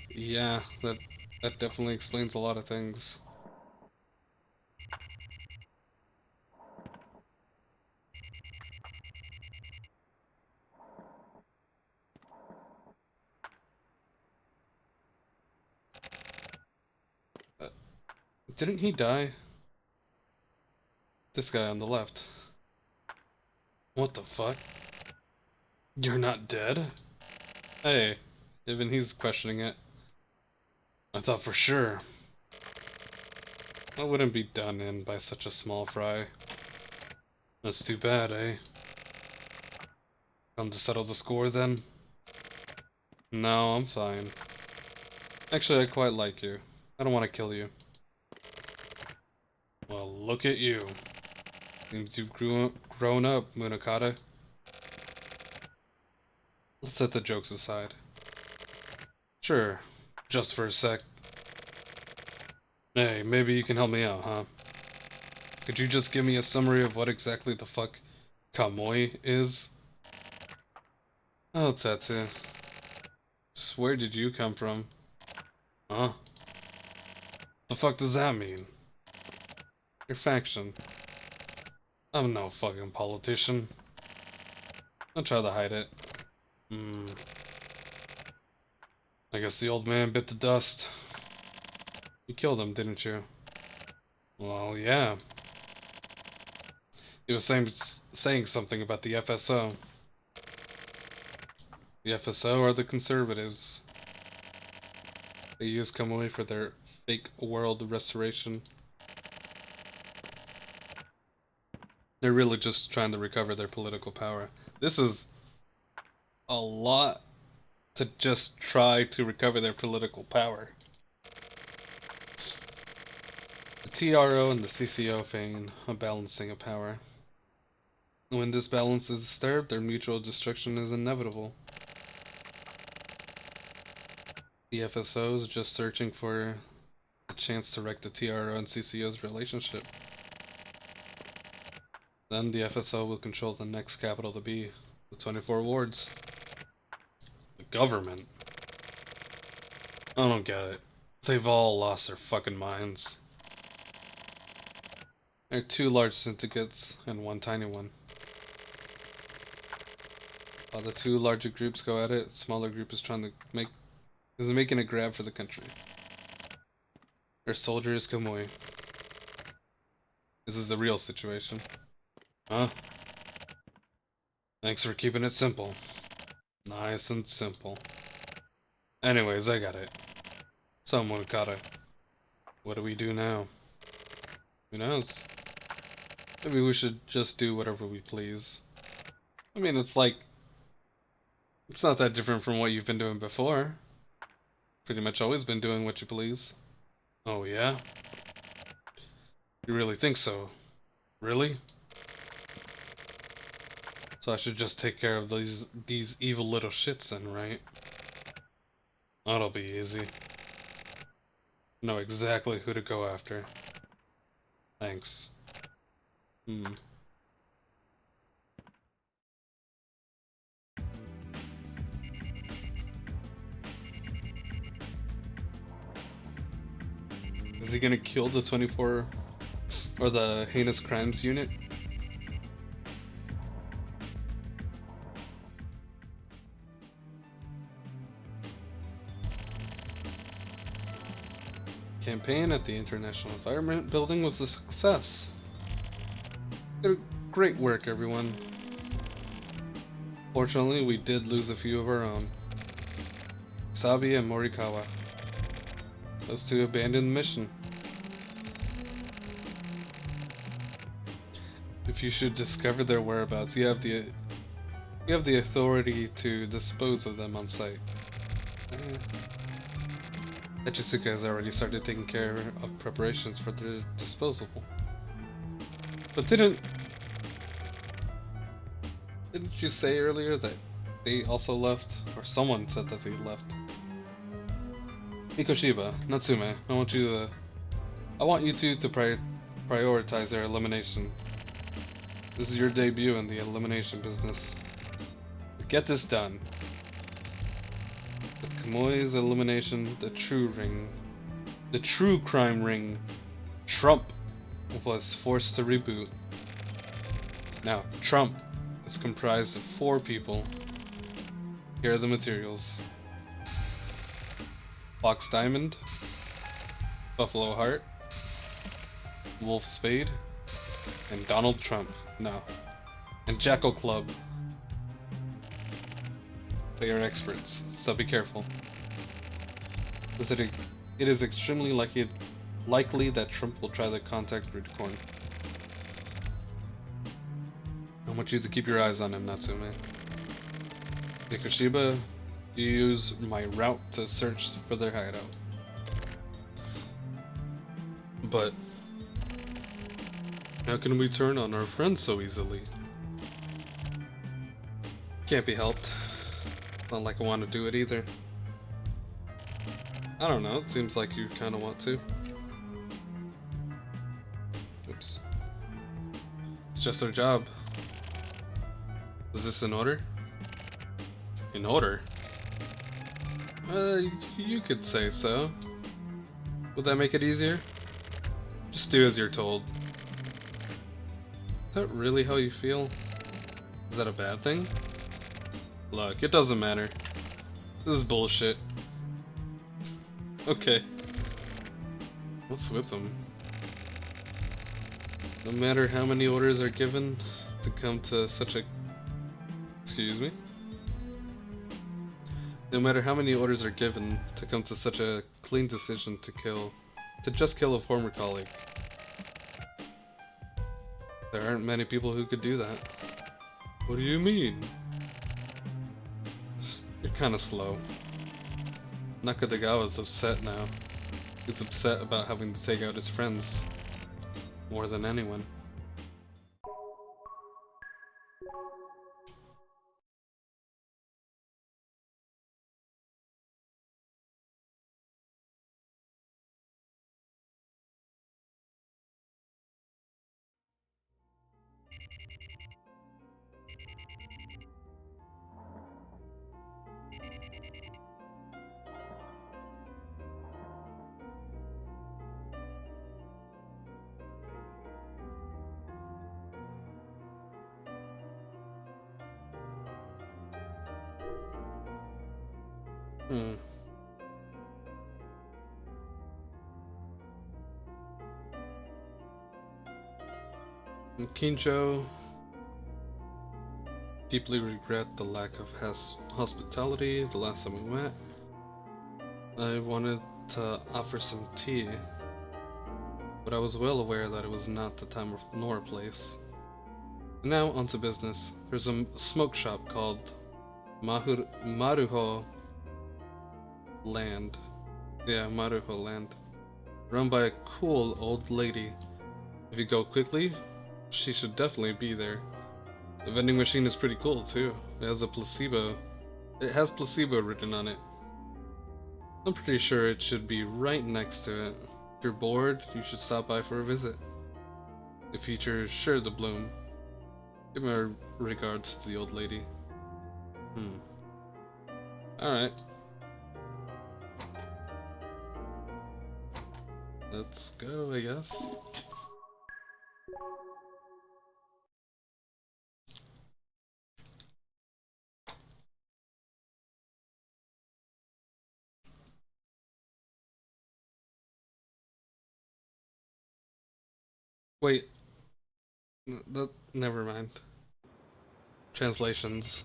Yeah, that definitely explains a lot of things. Didn't he die? This guy on the left. What the fuck? You're not dead? Hey, even he's questioning it. I thought for sure. I wouldn't be done in by such a small fry. That's too bad, eh? Come to settle the score then? No, I'm fine. Actually, I quite like you. I don't want to kill you. Well, look at you. Seems you've grown up, Munakata. Let's set the jokes aside. Sure, just for a sec. Hey, maybe you can help me out, huh? Could you just give me a summary of what exactly the fuck Kamui is? Oh, Tetsu. Just where did you come from? Huh? The fuck does that mean? Your faction. I'm no fucking politician. Don't try to hide it. I guess the old man bit the dust. You killed him, didn't you? Well, yeah. He was saying something about the FSO. The FSO are the conservatives. They use Kamui for their fake world restoration. They're really just trying to recover their political power. This is a lot to just try to recover their political power. The TRO and the CCO feign a balancing of power. When this balance is disturbed, their mutual destruction is inevitable. The FSO is just searching for a chance to wreck the TRO and CCO's relationship. Then the FSO will control the next capital to be the 24 wards. The government? I don't get it. They've all lost their fucking minds. There are 2 large syndicates and 1 tiny one. While the 2 larger groups go at it, smaller group is making a grab for the country. Their soldiers Kamui. This is the real situation. Huh? Thanks for keeping it simple. Nice and simple. Anyways, I got it. Someone gotta. What do we do now? Who knows? Maybe we should just do whatever we please. I mean, it's not that different from what you've been doing before. Pretty much always been doing what you please. Oh yeah? You really think so? Really? So I should just take care of these evil little shits then, right? That'll be easy. Know exactly who to go after. Thanks. Is he gonna kill the 24 or the heinous crimes unit? Campaign at the International Environment Building was a success. Great work, everyone. Fortunately, we did lose a few of our own. Sabi and Morikawa. Those 2 abandoned the mission. If you should discover their whereabouts, you have the authority to dispose of them on site. Hachisuka has already started taking care of preparations for their disposal. But didn't you say earlier that they also left? Or someone said that they left. Ikoshiba, Natsume, I want you two to prioritize their elimination. This is your debut in the elimination business. But get this done. The Kamui's elimination, the true crime ring, Trump was forced to reboot. Now, Trump is comprised of 4 people. Here are the materials. Fox Diamond, Buffalo Heart, Wolf Spade, and Donald Trump. No. And Jackal Club. They are experts, so be careful. It is extremely likely that Trump will try to contact Rudicorn. I want you to keep your eyes on him, Natsume. Nikoshiba, you use my route to search for their hideout. But how can we turn on our friends so easily? Can't be helped. Not like I want to do it either. I don't know, it seems like you kind of want to. Oops. It's just our job. Is this in order? In order? You could say so. Would that make it easier? Just do as you're told. Is that really how you feel? Is that a bad thing? Look, it doesn't matter. This is bullshit. Okay. What's with them? No matter how many orders are given to come to such a... Excuse me? No matter how many orders are given to come to such a clean decision to just kill a former colleague. There aren't many people who could do that. What do you mean? You're kinda slow. Nakadagawa's upset now. He's upset about having to take out his friends. More than anyone. Hmm. And Kinjo, deeply regret the lack of hospitality the last time we met. I wanted to offer some tea, but I was well aware that it was not the time nor place. And now onto business. There's a smoke shop called Maruho Land. Yeah, Maruho Land. Run by a cool old lady. If you go quickly, she should definitely be there. The vending machine is pretty cool too. It has placebo written on it. I'm pretty sure it should be right next to it. If you're bored, you should stop by for a visit. The future is sure to bloom. Give my regards to the old lady. Alright. Let's go, I guess. Wait. Never mind. Translations.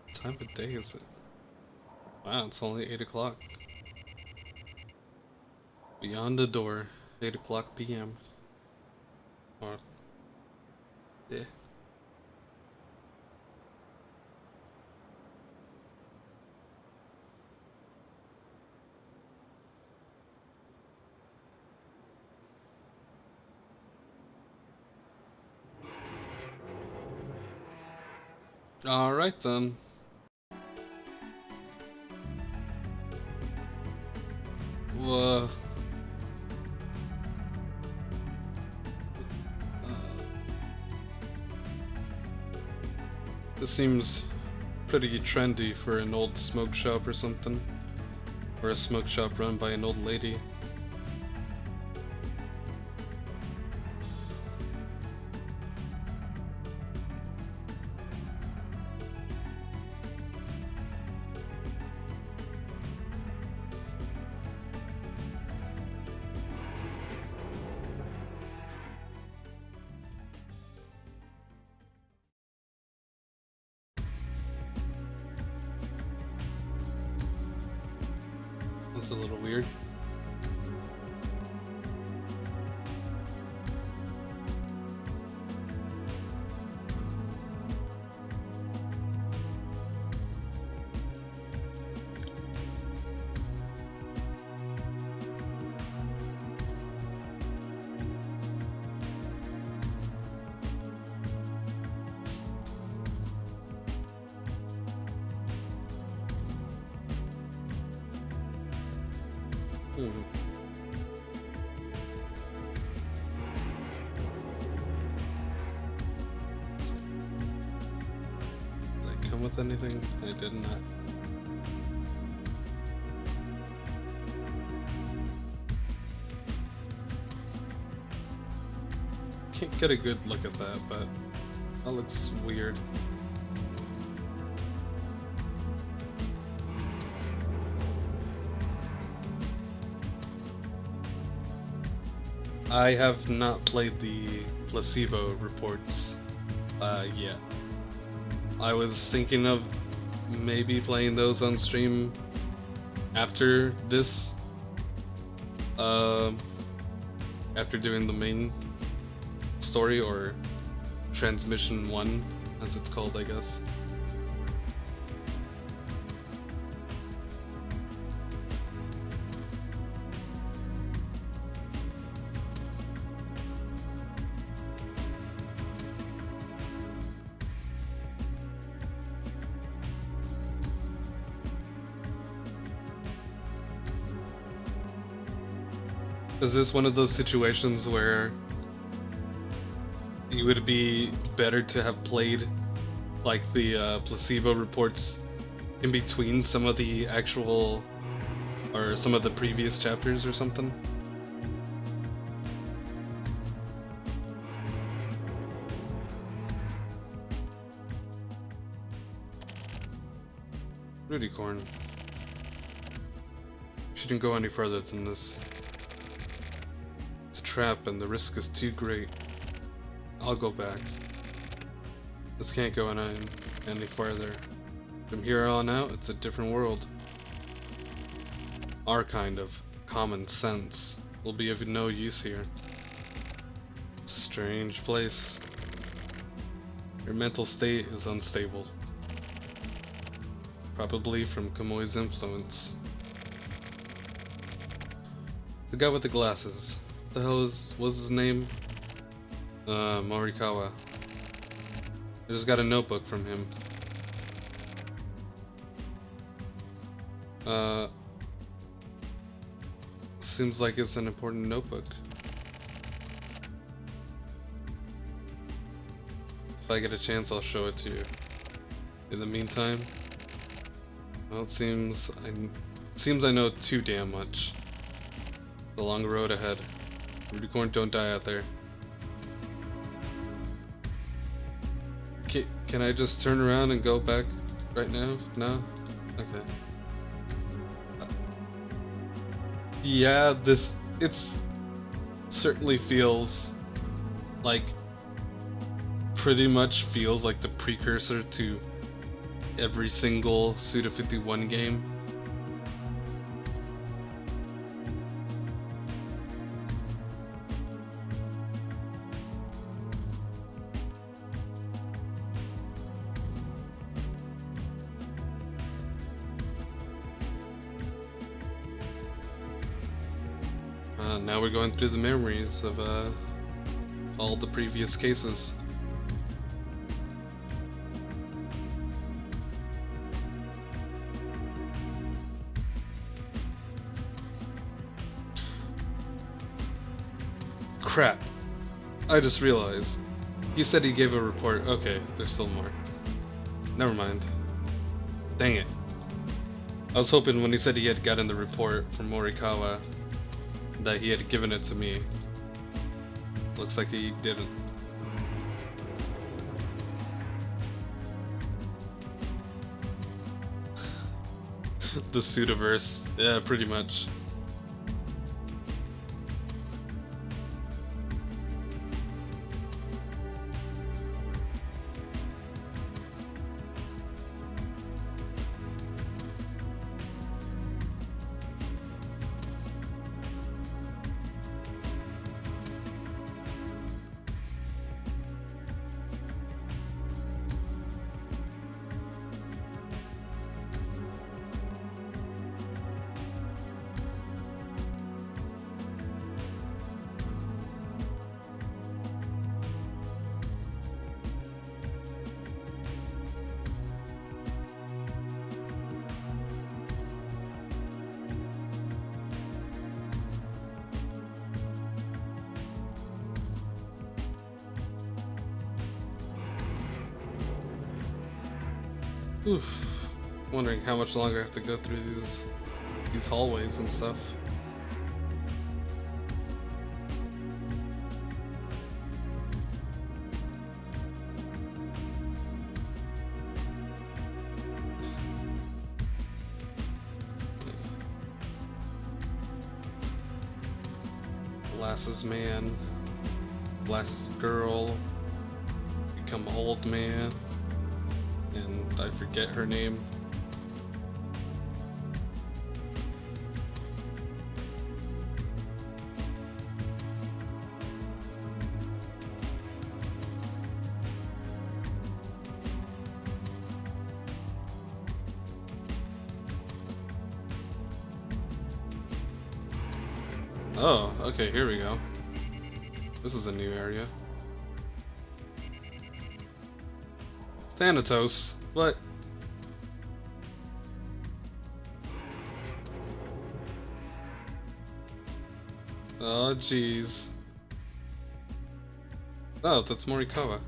What time of day is it? Wow, it's only 8 o'clock. Beyond the door, 8 o'clock p.m. Or, yeah. Alright then. Whoa. This seems pretty trendy for an old smoke shop or something. Or a smoke shop run by an old lady. That's a little weird. Did I come with anything? I did not. Can't get a good look at that, but that looks weird. I have not played the placebo reports yet. I was thinking of maybe playing those on stream after this, after doing the main story, or transmission 1 as it's called, I guess. Is this one of those situations where it would be better to have played like the placebo reports in between some of the actual, or some of the previous chapters or something? Rudicorn. Shouldn't go any further than this. It's a trap and the risk is too great. I'll go back. This can't go any farther. From here on out, it's a different world. Our kind of common sense will be of no use here. It's a strange place. Your mental state is unstable. Probably from Kamui's influence. The guy with the glasses. What the hell was his name? Morikawa. I just got a notebook from him. Seems like it's an important notebook. If I get a chance, I'll show it to you. In the meantime, well, it seems I know too damn much. The long road ahead. Rudicorn, don't die out there. Can I just turn around and go back right now? No? Okay. Yeah, it certainly feels like, pretty much feels like the precursor to every single Suda 51 game. Now we're going through the memories of all the previous cases. Crap. I just realized. He said he gave a report. Okay, there's still more. Never mind. Dang it. I was hoping when he said he had gotten the report from Morikawa that he had given it to me. Looks like he didn't. The Sudaverse. Yeah, pretty much. Oof. Wondering how much longer I have to go through these hallways and stuff. Glasses man, glasses girl, become old man. And I forget her name. Oh, okay, here we go. This is a new area. Thanatos. What? Oh, jeez. Oh, that's Morikawa.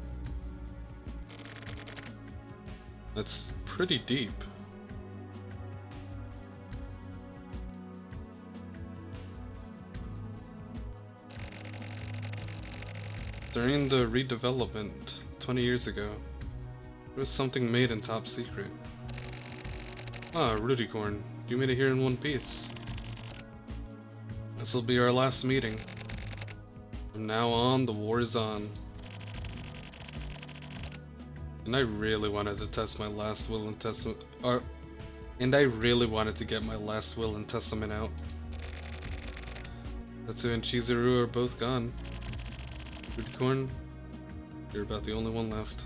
That's pretty deep. During the redevelopment 20 years ago, there was something made in top secret. Ah, Rudicorn. You made it here in one piece. This will be our last meeting. From now on, the war is on. And I really wanted to test my last will and testament. And I really wanted to get my last will and testament out. Tetsu and Chizuru are both gone. Rudicorn, you're about the only one left.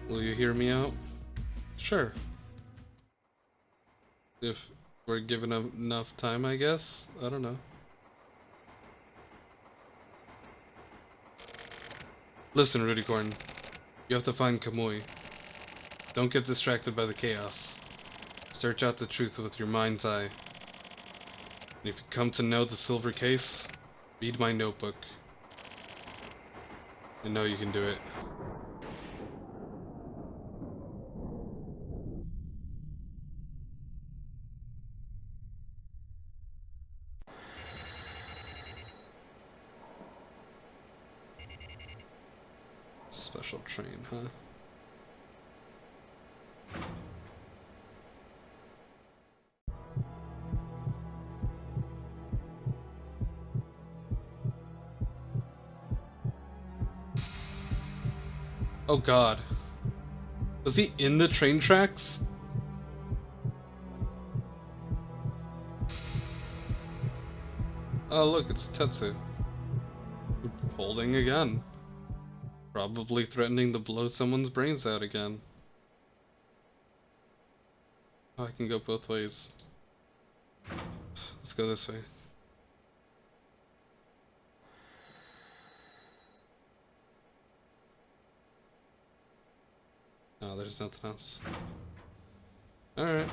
Will you hear me out? Sure. If we're given enough time, I guess? I don't know. Listen, Rudicorn. You have to find Kamui. Don't get distracted by the chaos. Search out the truth with your mind's eye. And if you come to know the silver case, read my notebook. I know you can do it. Special train, huh? Oh god. Was he in the train tracks? Oh look, it's Tetsu. Holding a gun. Probably threatening to blow someone's brains out again. Oh, I can go both ways. Let's go this way. Oh, there's nothing else. Alright.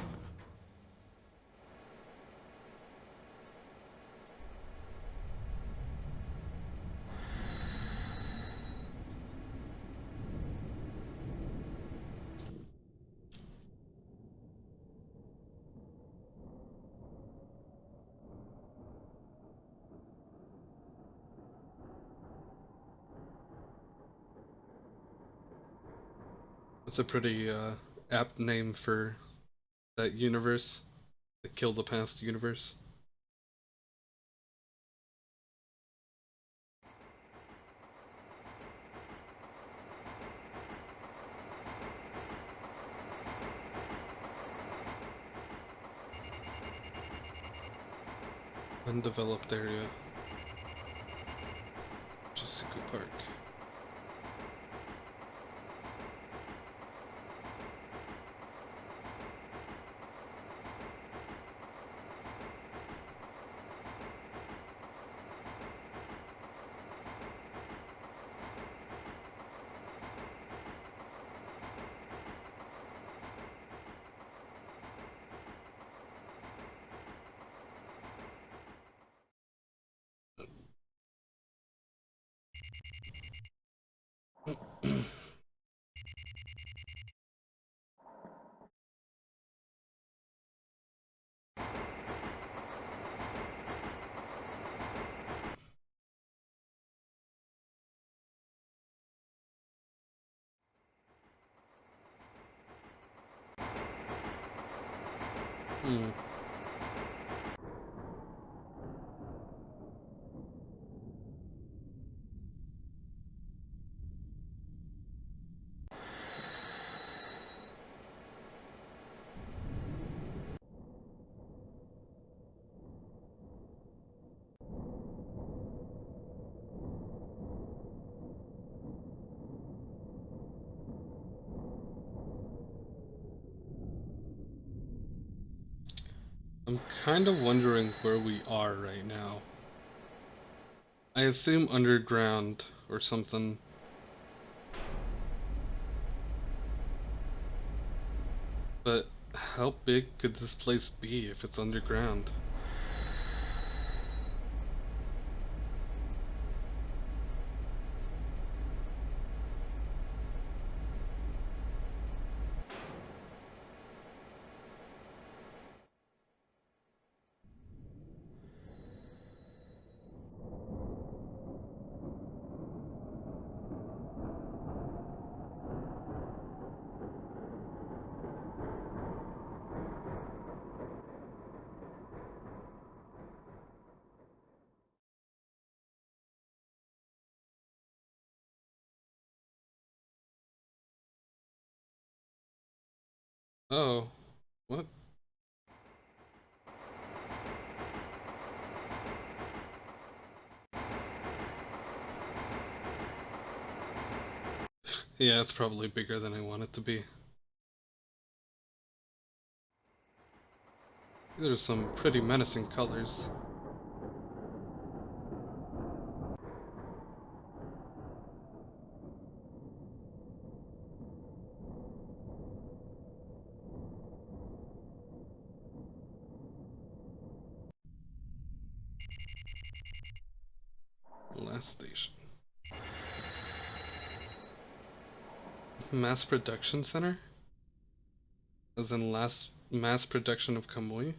That's a pretty apt name for that universe. The Kill the Past universe. Undeveloped area. Jessica Park. Hmm. I'm kind of wondering where we are right now. I assume underground or something. But how big could this place be if it's underground? Oh, what? Yeah, it's probably bigger than I want it to be. There's some pretty menacing colors. Last station. Mass production center? As in last mass production of Kamui?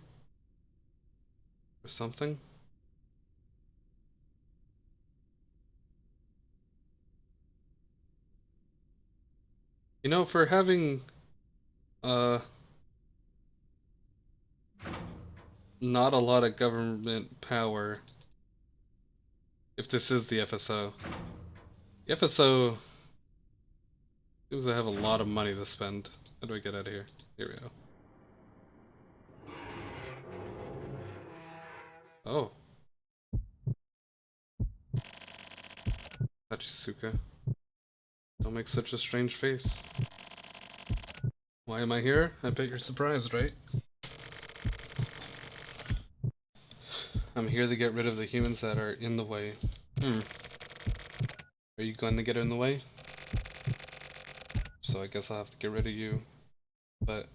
Or something? You know, for having uh not a lot of government power, if this is the FSO. The FSO seems to have a lot of money to spend. How do I get out of here? Here we go. Oh. Hachisuka. Don't make such a strange face. Why am I here? I bet you're surprised, right? I'm here to get rid of the humans that are in the way. Are you going to get in the way? So I guess I'll have to get rid of you. But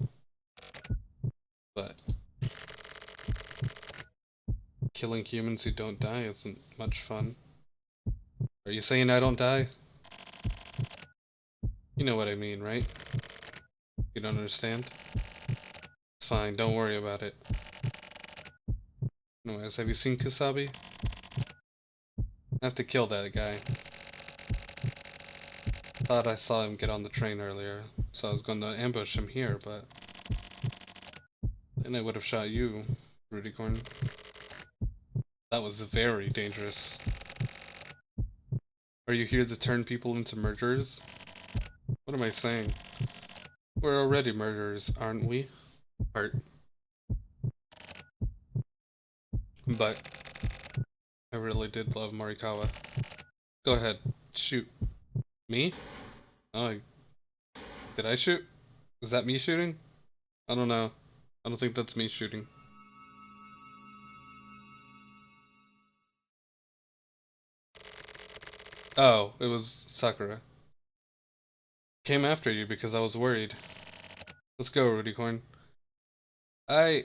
killing humans who don't die isn't much fun. Are you saying I don't die? You know what I mean, right? You don't understand? It's fine, don't worry about it. Anyways, have you seen Kusabi? I have to kill that guy. Thought I saw him get on the train earlier, so I was going to ambush him here, but then I would have shot you, Rudicorn. That was very dangerous. Are you here to turn people into murderers? What am I saying? We're already murderers, aren't we? Art. But I really did love Morikawa. Go ahead, shoot. Me? Oh, did I shoot? Is that me shooting? I don't know. I don't think that's me shooting. Oh, it was Sakura. Came after you because I was worried. Let's go, Rudicorn. I,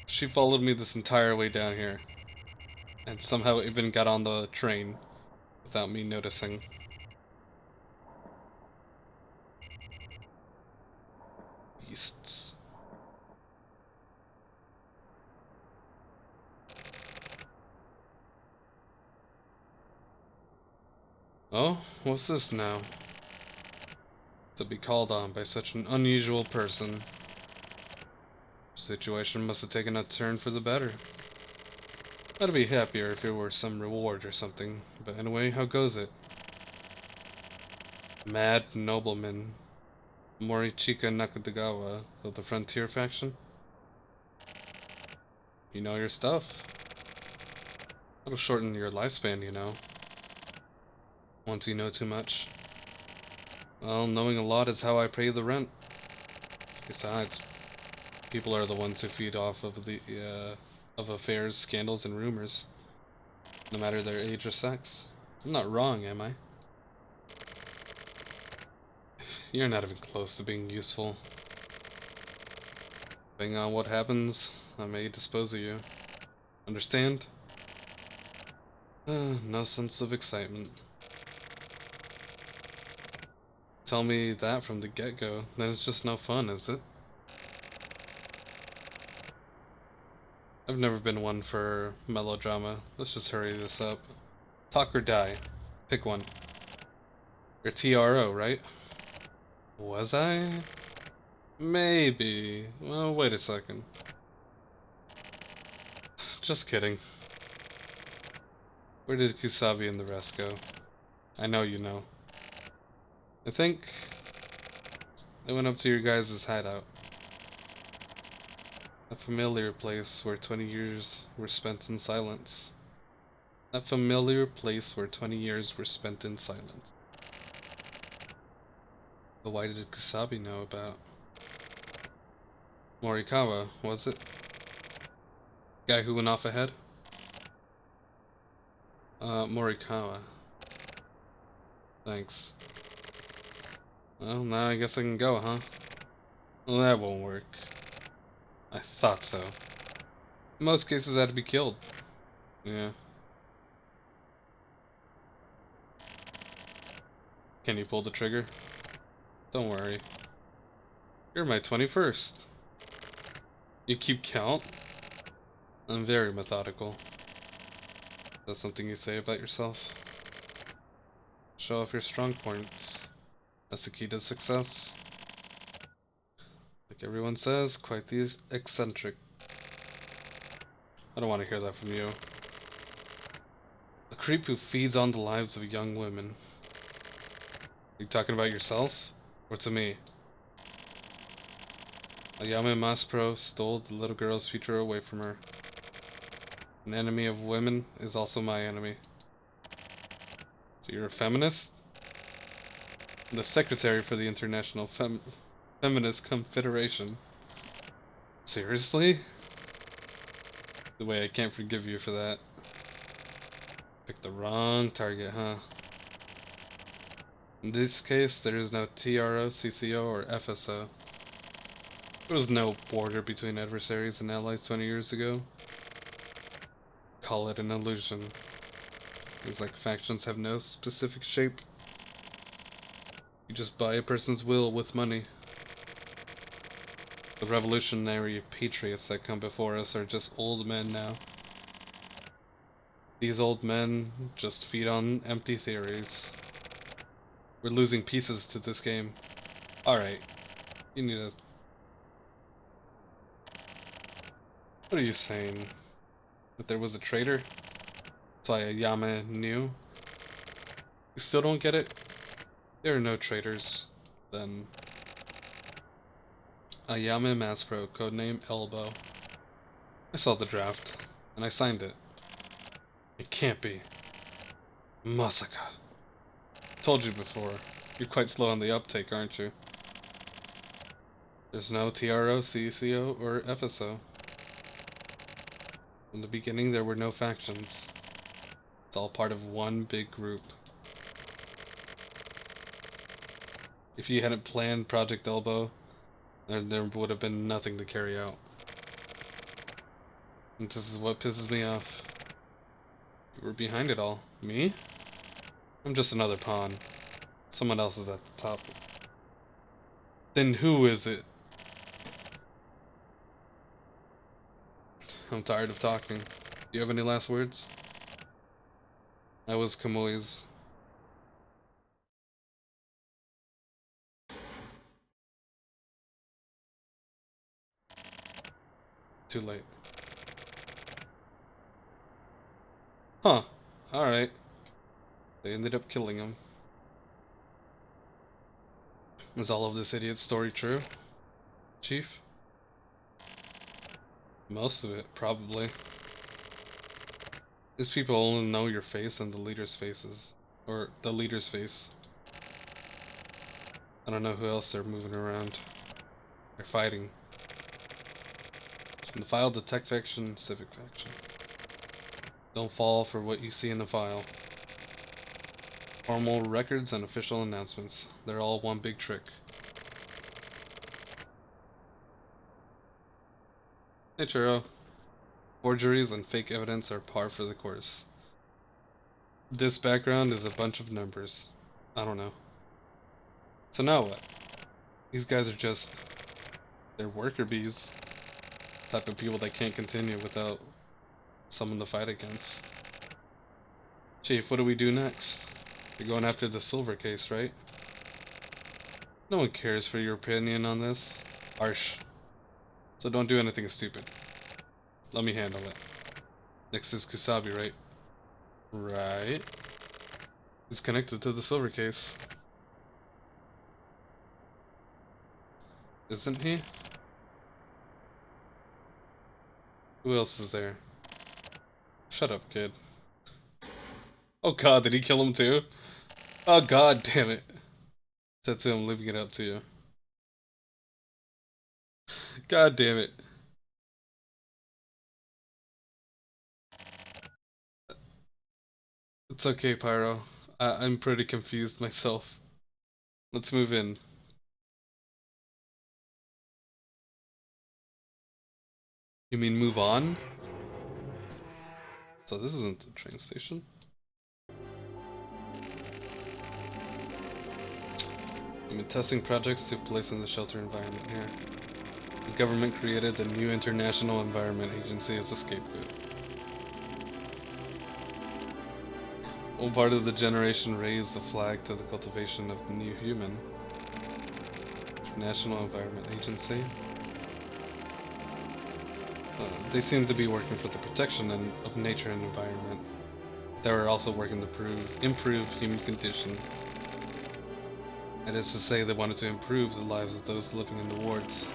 She followed me this entire way down here. And somehow even got on the train without me noticing. Beasts. Oh, what's this now? To be called on by such an unusual person. Situation must have taken a turn for the better. I'd be happier if it were some reward or something, but anyway, how goes it? Mad nobleman Morichika Nakagawa of the Frontier faction? You know your stuff. That'll shorten your lifespan, you know. Once you know too much. Well, knowing a lot is how I pay the rent. Besides, people are the ones who feed off of the of affairs, scandals, and rumors, no matter their age or sex. I'm not wrong, am I? You're not even close to being useful. Depending on what happens, I may dispose of you. Understand? No sense of excitement. Tell me that from the get-go, then it's just no fun, is it? I've never been one for melodrama. Let's just hurry this up. Talk or die. Pick one. You're TRO, right? Was I? Maybe. Well, wait a second. Just kidding. Where did Kusabi and the rest go? I know you know. I think I went up to your guys' hideout. A familiar place where 20 years were spent in silence. A familiar place where 20 years were spent in silence. But why did Kusabi know about? Morikawa, was it? Guy who went off ahead? Morikawa. Thanks. Well, now I guess I can go, huh? Well, that won't work. I thought so. In most cases, I had to be killed. Yeah. Can you pull the trigger? Don't worry. You're my 21st. You keep count? I'm very methodical. Is that something you say about yourself? Show off your strong points. That's the key to success. Like everyone says, quite the eccentric. I don't want to hear that from you. A creep who feeds on the lives of young women. Are you talking about yourself? Or to me? Ayame Maspro stole the little girl's future away from her. An enemy of women is also my enemy. So you're a feminist? The secretary for the International Feminist Confederation. Seriously? The way I can't forgive you for that. Picked the wrong target, huh? In this case, there is no TRO, CCO, or FSO. There was no border between adversaries and allies 20 years ago. Call it an illusion. Things like factions have no specific shape. You just buy a person's will with money. The revolutionary patriots that come before us are just old men now. These old men just feed on empty theories. We're losing pieces to this game. Alright. You need to... What are you saying? That there was a traitor? That's why Ayame knew? You still don't get it? There are no traitors. Then... Ayame Maspro, codename Elbow. I saw the draft, and I signed it. It can't be. Masaka. Told you before. You're quite slow on the uptake, aren't you? There's no TRO, CCO, or FSO. From the beginning, there were no factions. It's all part of one big group. If you hadn't planned Project Elbow, there would have been nothing to carry out. And this is what pisses me off. You were behind it all. Me? I'm just another pawn. Someone else is at the top. Then who is it? I'm tired of talking. Do you have any last words? I was Kamui's. Too late. Huh. Alright. They ended up killing him. Is all of this idiot's story true, Chief? Most of it, probably. These people only know your face and the leader's faces. Or the leader's face. I don't know who else they're moving around. They're fighting. In the file, the tech faction, civic faction. Don't fall for what you see in the file. Formal records and official announcements. They're all one big trick. Hey Churro. Forgeries and fake evidence are par for the course. This background is a bunch of numbers. I don't know. So now what? These guys are just... they're worker bees. Type of people that can't continue without someone to fight against. Chief, what do we do next? You're going after the silver case, right? No one cares for your opinion on this. Harsh. So don't do anything stupid. Let me handle it. Next is Kusabi, right? Right. He's connected to the silver case. Isn't he? Who else is there? Shut up, kid. Oh god, did he kill him too? Oh god damn it. That's him leaving it up to you. God damn it. It's okay, Pyro. I'm pretty confused myself. Let's move in. You mean move on? So this isn't the train station. I mean, testing projects took place in the shelter environment here. The government created the new International Environment Agency as a scapegoat. One part of the generation raised the flag to the cultivation of the new human. International Environment Agency. They seem to be working for the protection of nature and environment. They were also working to improve human condition. That is to say, they wanted to improve the lives of those living in the wards.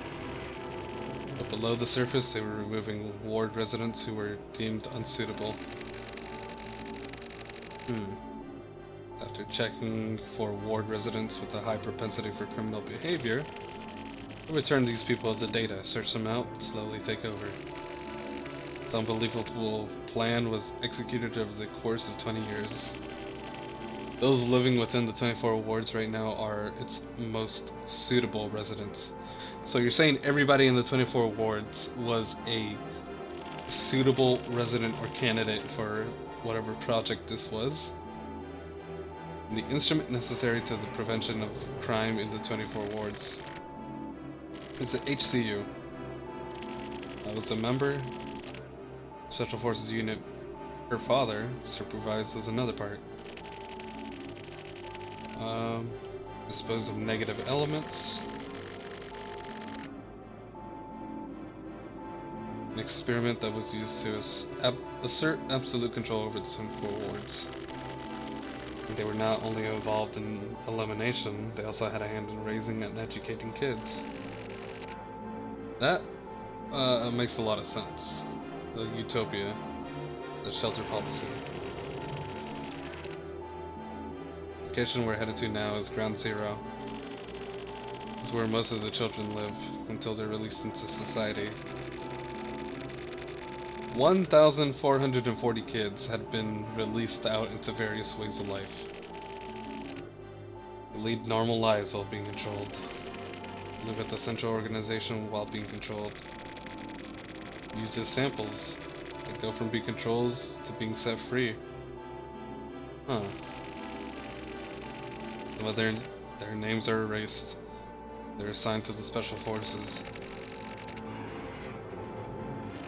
But below the surface, they were removing ward residents who were deemed unsuitable. After checking for ward residents with a high propensity for criminal behavior, they returned these people to data, search them out, and slowly take over. This unbelievable plan was executed over the course of 20 years. Those living within the 24 wards right now are its most suitable residents. So you're saying everybody in the 24 wards was a suitable resident or candidate for whatever project this was? And the instrument necessary to the prevention of crime in the 24 wards is the HCU. I was a member. Special Forces unit her father supervised was another part. Dispose of negative elements. An experiment that was used to assert absolute control over the 24 wards. And they were not only involved in elimination, they also had a hand in raising and educating kids. That makes a lot of sense. The utopia, the shelter policy. The location we're headed to now is Ground Zero. This is where most of the children live until they're released into society. 1,440 kids had been released out into various ways of life. They lead normal lives while being controlled. Live at the central organization while being controlled. Use as samples. They go from being controls to being set free. Huh. Some of their names are erased. They're assigned to the Special Forces.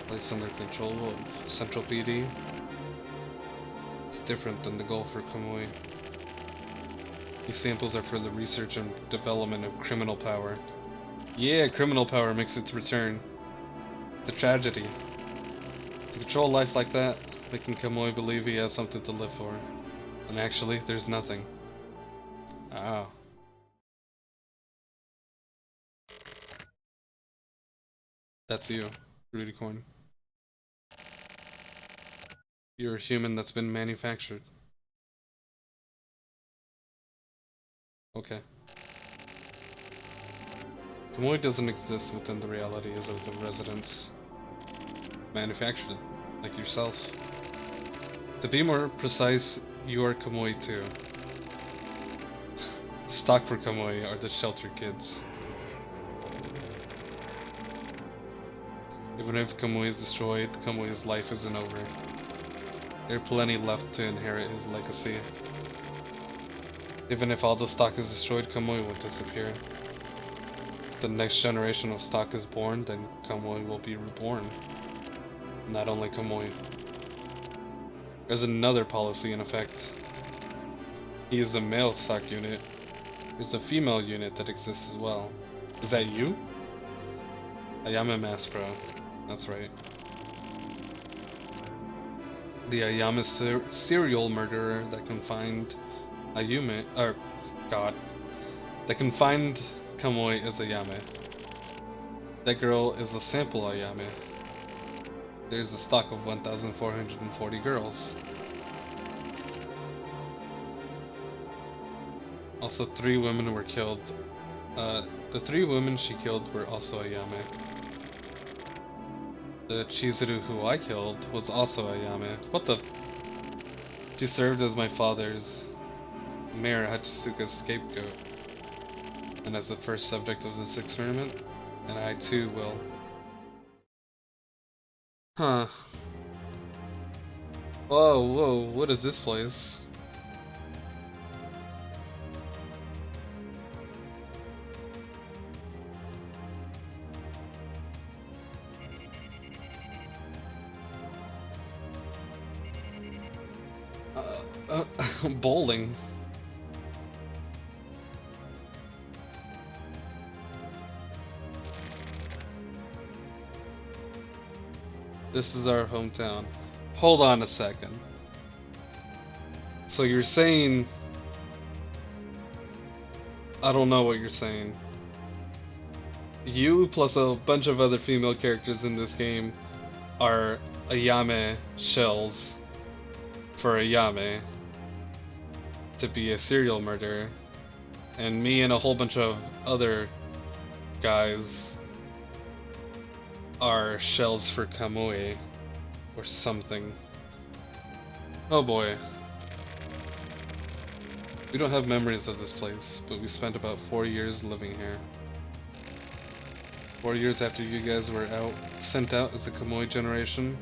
Placed under control of Central PD. It's different than the goal for Kamui. These samples are for the research and development of criminal power. Yeah, criminal power makes its return. It's a tragedy. To control life like that, making Kamui believe he has something to live for. And actually, there's nothing. Ah. That's you, Rudicorn. You're a human that's been manufactured. Okay. Kamui doesn't exist within the realities of the residents. Manufactured, like yourself. To be more precise, you are Kamui too. Stock for Kamui are the shelter kids. Even if Kamui is destroyed, Kamui's life isn't over. There are plenty left to inherit his legacy. Even if all the stock is destroyed, Kamui will disappear. If the next generation of stock is born, then Kamui will be reborn. Not only Kamui. There's another policy in effect. He is a male stock unit. There's a female unit that exists as well. Is that you? Ayame Maspro. That's right. The Ayame serial murderer that confined Ayume, that confined Kamui is Ayame. That girl is a sample Ayame. There's a stock of 1,440 girls. Also, 3 women were killed. The 3 women she killed were also Ayame. The Chizuru who I killed was also Ayame. What the? She served as my father's Mayor Hachisuka's scapegoat, and as the first subject of this experiment, and I too will. Huh. Whoa, what is this place? Bowling. This is our hometown. Hold on a second. So you're saying... I don't know what you're saying. You plus a bunch of other female characters in this game are Ayame shells for Ayame to be a serial murderer, and me and a whole bunch of other guys are shells for Kamui or something. Oh boy. We don't have memories of this place, but we spent about 4 years living here. 4 years after you guys were sent out as the Kamui generation,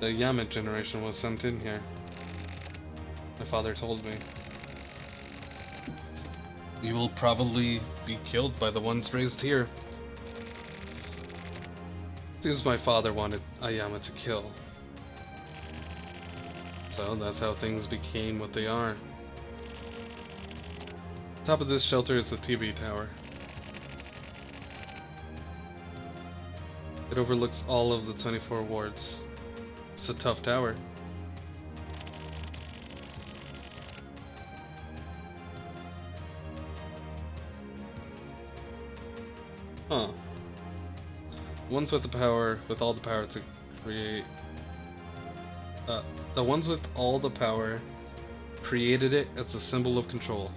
the Yama generation was sent in here. My father told me. You will probably be killed by the ones raised here. Seems my father wanted Ayama to kill. So that's how things became what they are. Top of this shelter is the TV tower. It overlooks all of the 24 wards. It's a tough tower. Huh. Ones with all the power to create... the ones with all the power created it as a symbol of control.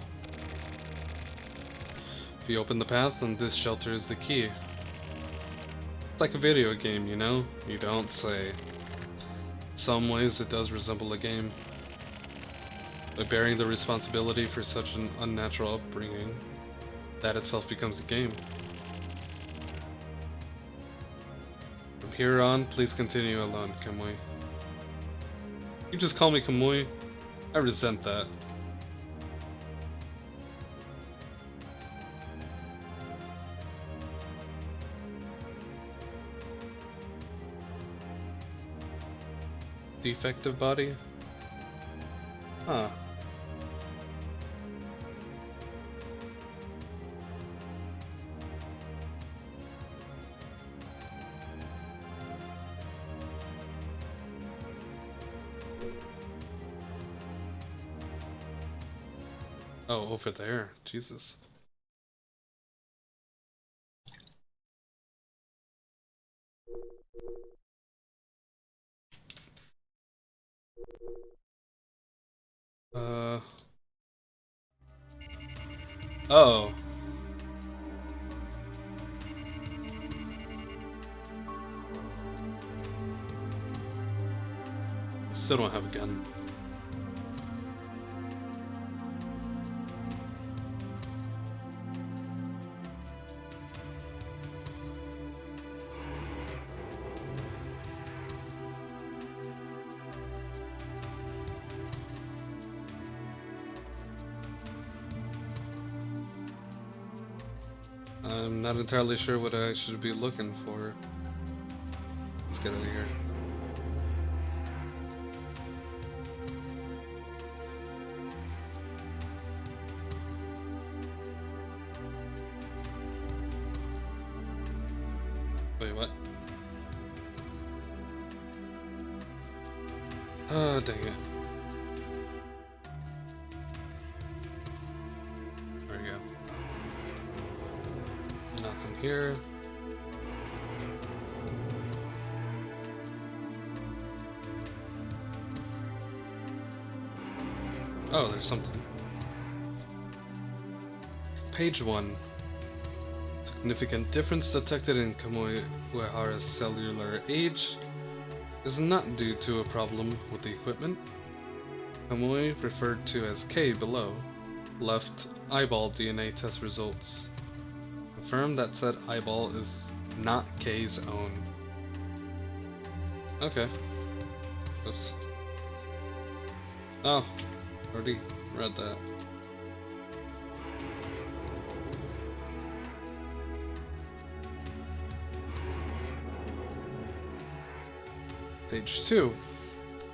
If you open the path, then this shelter is the key. It's like a video game, you know? You don't say. In some ways, it does resemble a game. By bearing the responsibility for such an unnatural upbringing, that itself becomes a game. From here on, please continue alone, Kamui. You just call me Kamui? I resent that. Defective body? Huh. Oh, over there. Jesus. Oh. Still don't have a gun. I'm not entirely sure what I should be looking for. Let's get out of here. Wait, what? Oh, dang it. There we go. Nothing here. Oh, there's something. Page 1. Significant difference detected in Kamui Uehara's cellular age is not due to a problem with the equipment. Kamui, referred to as K below, left eyeball DNA test results. Confirm that said eyeball is not K's own. Okay. Oops. Oh, already read that. Page 2.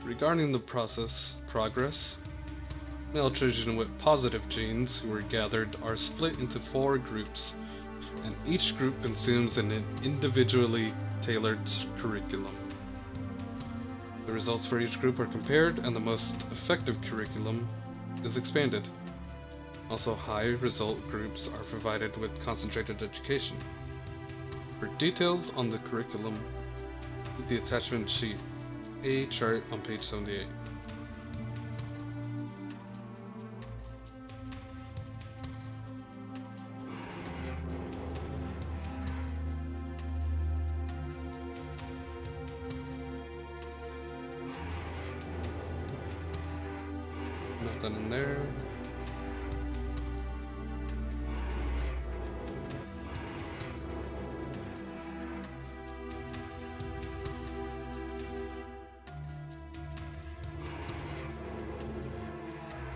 Regarding the progress, male children with positive genes who were gathered are split into 4 groups, and each group consumes an individually tailored curriculum. The results for each group are compared, and the most effective curriculum is expanded. Also, high result groups are provided with concentrated education. For details on the curriculum, read the attachment sheet A chart on page 78. Nothing in there.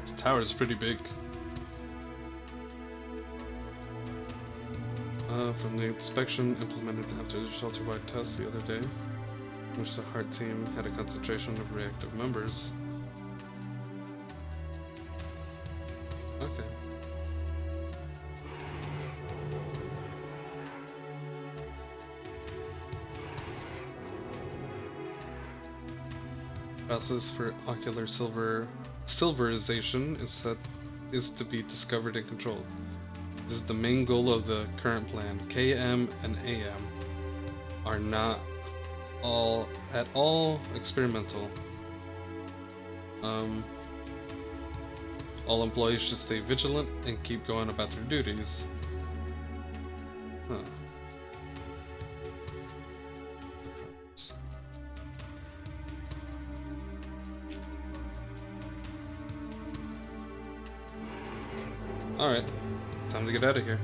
This tower is pretty big. From the inspection implemented after the shelter-wide test the other day, in which the HEART team had a concentration of reactive members. Okay. Process for ocular silverization is to be discovered and controlled. This is the main goal of the current plan. KM and AM are not at all experimental. All employees should stay vigilant and keep going about their duties. Huh. Alright, time to get out of here.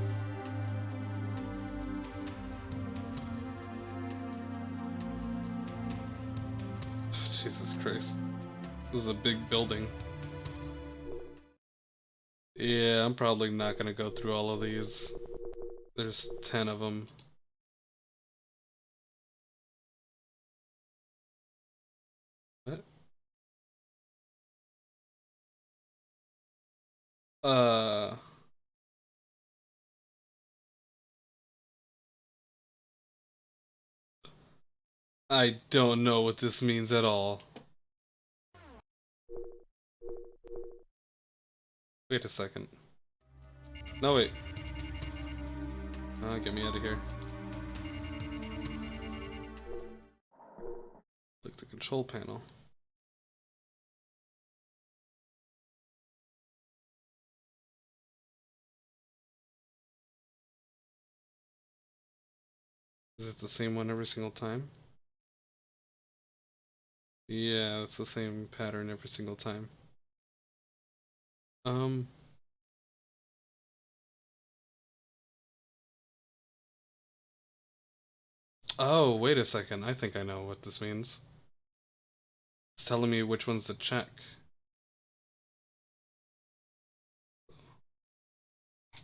Jesus Christ. This is a big building. Yeah, I'm probably not gonna go through all of these. There's 10 of them. What? I don't know what this means at all. Wait a second. No, wait. Oh, get me out of here. Click the control panel. Is it the same one every single time? Yeah, it's the same pattern every single time. Oh, wait a second. I think I know what this means. It's telling me which ones to check.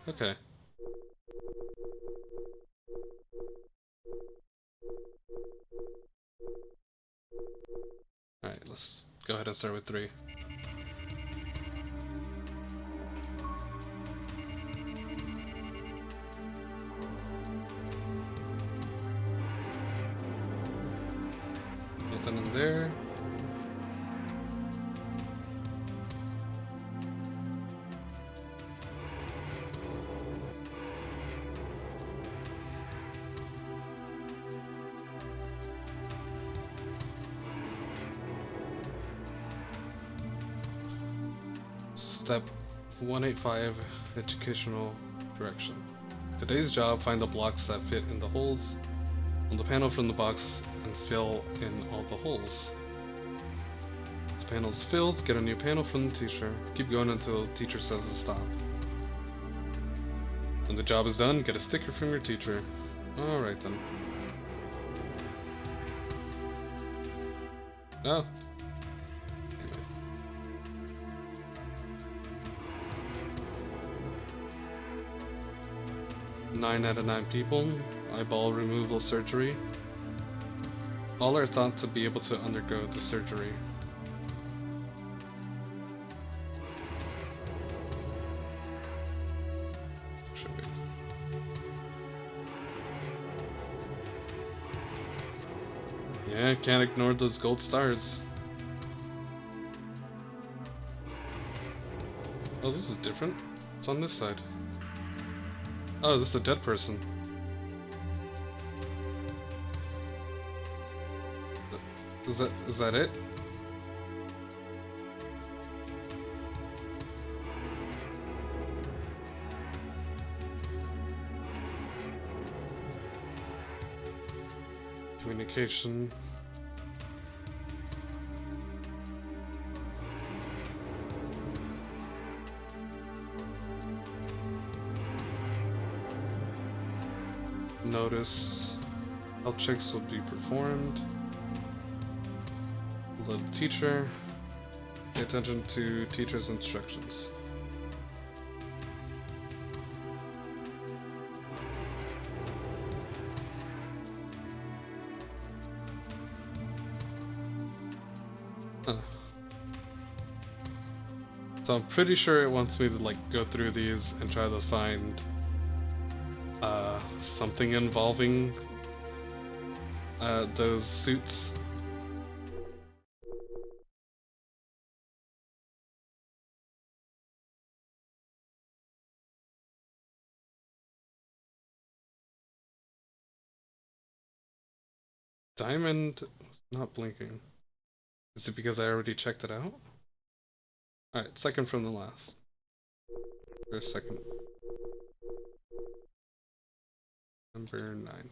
Okay. Alright, let's go ahead and start with 3. Nothing in there. Step 185, Educational Direction. Today's job, find the blocks that fit in the holes on the panel from the box and fill in all the holes. Once the panel's filled, get a new panel from the teacher. Keep going until the teacher says to stop. When the job is done, get a sticker from your teacher. Alright then. Oh. 9 out of 9 people. Eyeball removal surgery. All are thought to be able to undergo the surgery. Should we? Yeah, can't ignore those gold stars. Oh, this is different. It's on this side. Oh, this is a dead person. Is that it? Communication. Notice health checks will be performed. The teacher. Pay attention to teacher's instructions. Huh. So I'm pretty sure it wants me to like go through these and try to find something involving those suits. Diamond was not blinking. Is it because I already checked it out? Alright, second from the last. Or second. Number 9.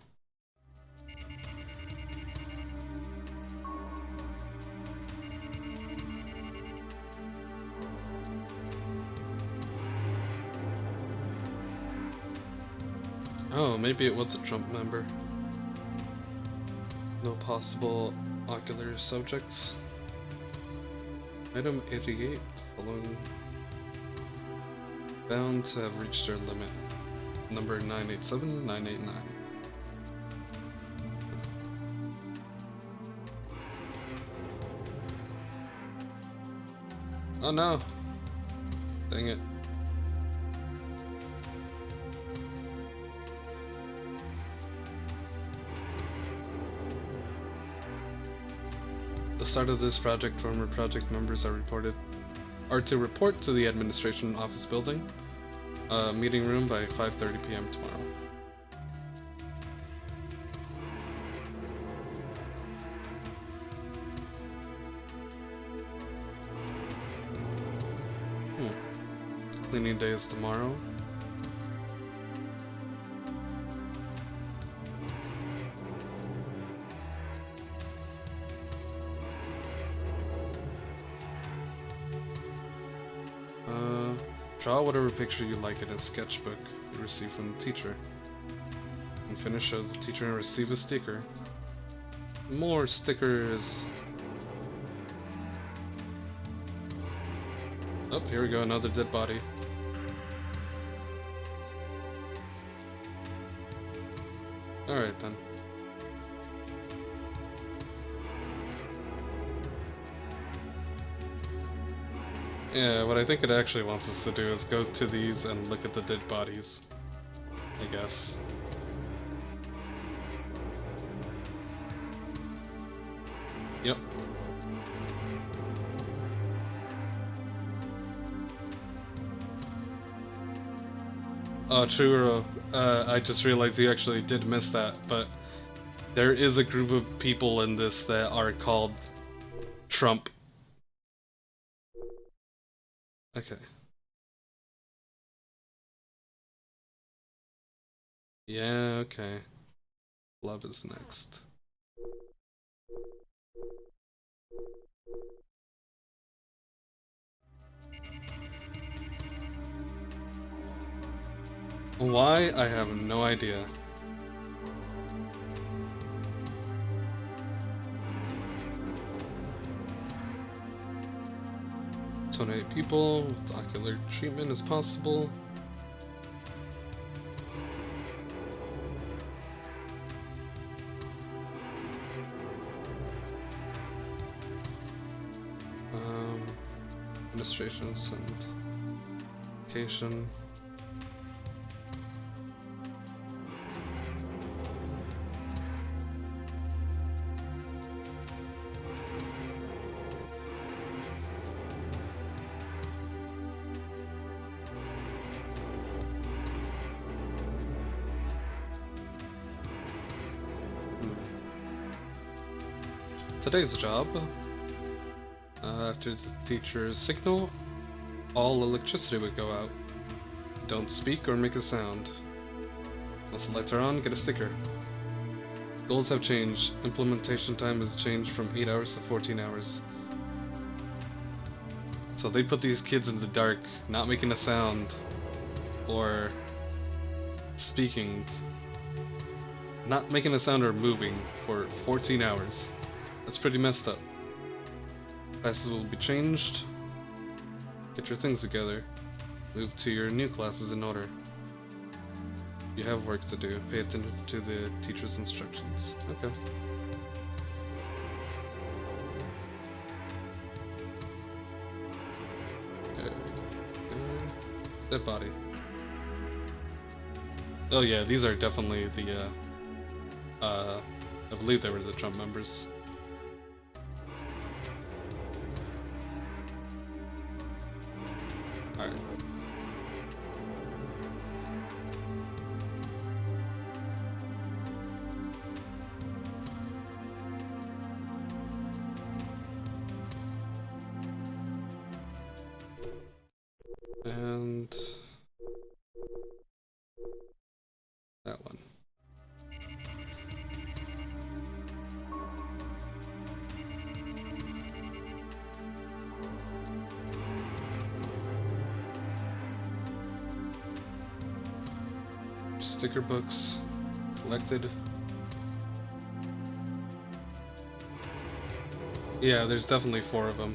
Oh, maybe it was a Trump member. No possible ocular subjects. Item 88, following bound to have reached their limit. Number 987, 989. Oh no! Dang it. The start of this project, former project members are to report to the administration office building, meeting room by 5:30 p.m. tomorrow. Cleaning day is tomorrow. Draw whatever picture you like in a sketchbook you receive from the teacher. And finish the teacher and receive a sticker. More stickers! Oh, here we go, another dead body. Alright then. Yeah, what I think it actually wants us to do is go to these and look at the dead bodies, I guess. Yep. Oh, true. I just realized you actually did miss that, but there is a group of people in this that are called Trump. Okay. Yeah, okay. Love is next. Why? I have no idea. Donate people with ocular treatment is possible. Administration and education. Today's job. After the teacher's signal, all electricity would go out. Don't speak or make a sound. Once the lights are on, get a sticker. Goals have changed. Implementation time has changed from 8 hours to 14 hours. So they put these kids in the dark, not making a sound, or speaking, not making a sound or moving for 14 hours. That's pretty messed up. Classes will be changed. Get your things together. Move to your new classes in order. You have work to do. Pay attention to the teacher's instructions. Okay. Dead body. Oh yeah, these are definitely the, I believe they were the Trump members. Alright. And that one. Sticker books collected. Yeah, there's definitely 4 of them.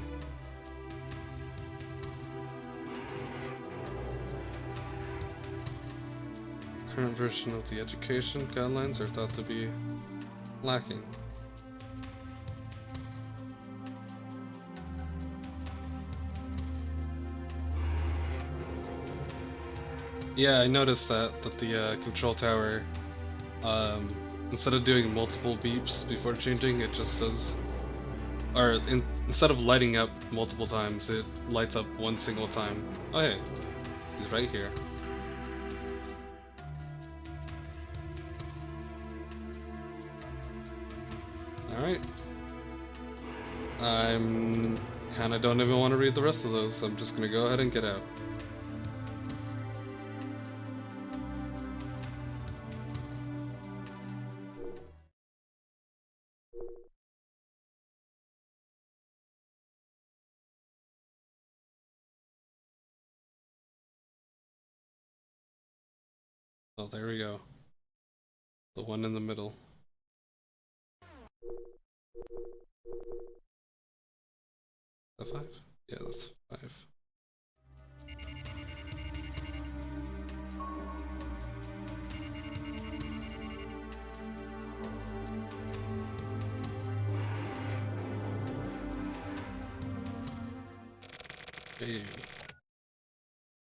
Current version of the education guidelines are thought to be lacking. Yeah, I noticed that the control tower, instead of doing multiple beeps before changing, it just does, or instead of lighting up multiple times, it lights up one single time. Oh hey, he's right here. Alright. I'm kinda don't even want to read the rest of those, so I'm just gonna go ahead and get out. Oh, there we go. The one in the middle. The 5? Yeah, that's 5. Hey.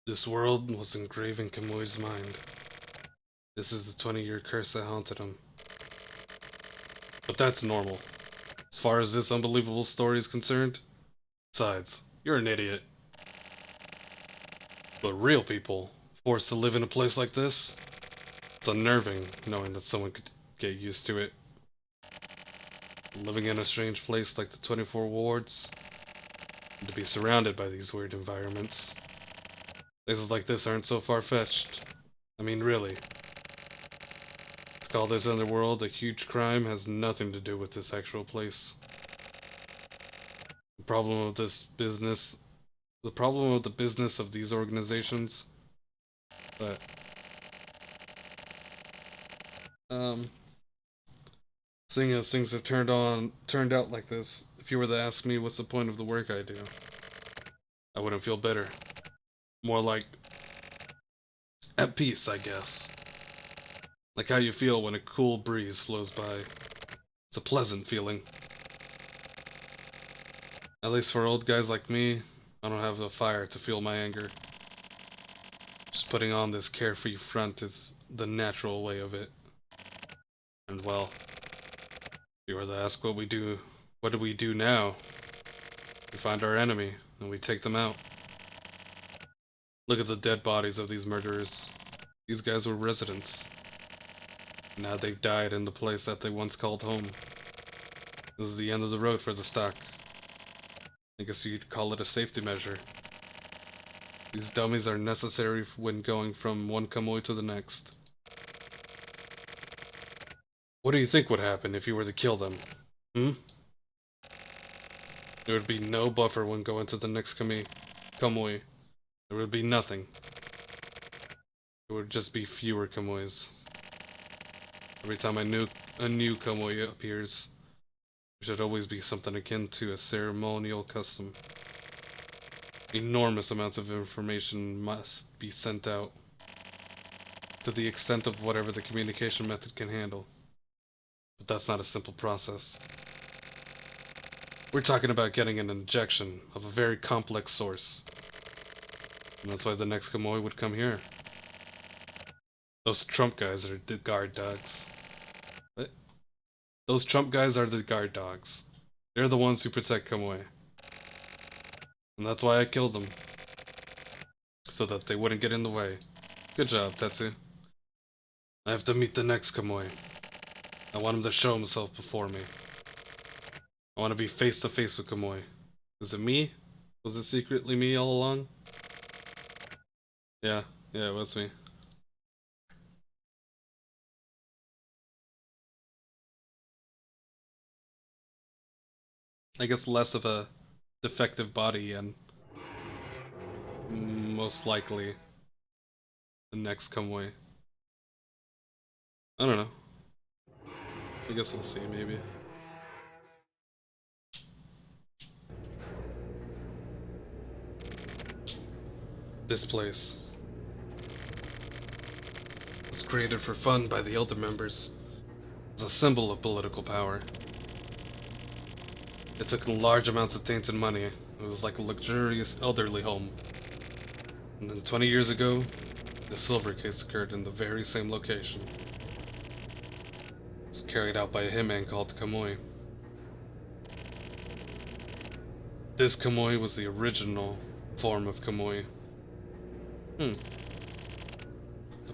This world was engraved in Kamui's mind. This is the 20-year curse that haunted him. But that's normal. As far as this unbelievable story is concerned, besides, you're an idiot. But real people, forced to live in a place like this, it's unnerving knowing that someone could get used to it. Living in a strange place like the 24 wards, and to be surrounded by these weird environments. Places like this aren't so far-fetched. I mean, really. Call this underworld a huge crime has nothing to do with this actual place. The problem of this business, the problem of the business of these organizations, but seeing as things have turned out like this, if you were to ask me what's the point of the work I do, I wouldn't feel bitter. More like at peace, I guess. Like how you feel when a cool breeze flows by. It's a pleasant feeling. At least for old guys like me, I don't have the fire to fuel my anger. Just putting on this carefree front is the natural way of it. And well, if you were to ask what do we do now? We find our enemy, and we take them out. Look at the dead bodies of these murderers. These guys were residents. Now they've died in the place that they once called home. This is the end of the road for the stock. I guess you'd call it a safety measure. These dummies are necessary when going from one Kamui to the next. What do you think would happen if you were to kill them? There would be no buffer when going to the next Kamui. There would be nothing. There would just be fewer Kamuis. Every time a new Kamui appears, there should always be something akin to a ceremonial custom. Enormous amounts of information must be sent out, to the extent of whatever the communication method can handle. But that's not a simple process. We're talking about getting an injection of a very complex source. And that's why the next Kamui would come here. Those Trump guys are the guard dogs. What? Those Trump guys are the guard dogs. They're the ones who protect Kamui. And that's why I killed them. So that they wouldn't get in the way. Good job, Tetsu. I have to meet the next Kamui. I want him to show himself before me. I want to be face to face with Kamui. Is it me? Was it secretly me all along? Yeah, it was me. I guess less of a defective body and most likely the next Kamui. I don't know. I guess we'll see, maybe. This place was created for fun by the elder members as a symbol of political power. It took large amounts of tainted money. It was like a luxurious elderly home. And then 20 years ago, the silver case occurred in the very same location. It was carried out by a hitman called Kamui. This Kamui was the original form of Kamui. The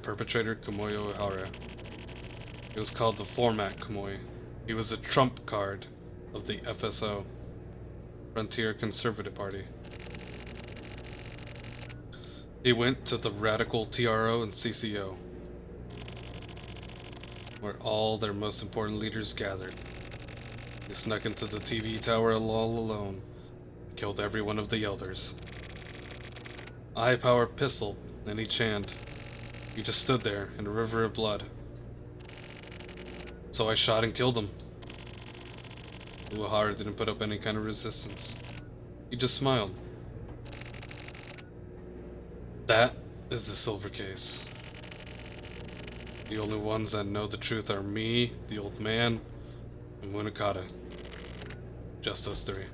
perpetrator, Kamui Ohara. It was called the Format Kamui. He was a trump card of the FSO, Frontier Conservative Party. He went to the radical TRO and CCO, where all their most important leaders gathered. He snuck into the TV tower all alone, and killed every one of the elders. A high-power pistol in each hand. He just stood there in a river of blood. So I shot and killed him. Uehara didn't put up any kind of resistance. He just smiled. That is the silver case. The only ones that know the truth are me, the old man, and Munakata. Just us three.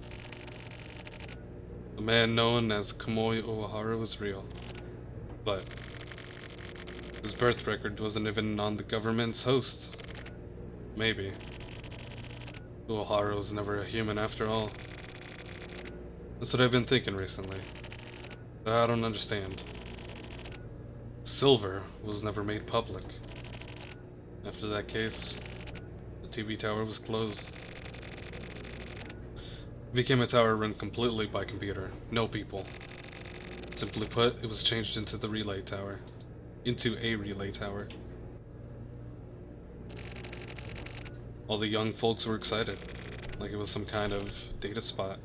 The man known as Kamui Uehara was real, but his birth record wasn't even on the government's host. Maybe. Uehara was never a human after all. That's what I've been thinking recently. But I don't understand. Silver was never made public. After that case, the TV tower was closed. It became a tower run completely by computer, no people. Simply put, it was changed into a relay tower. all the young folks were excited. Like it was some kind of data spot.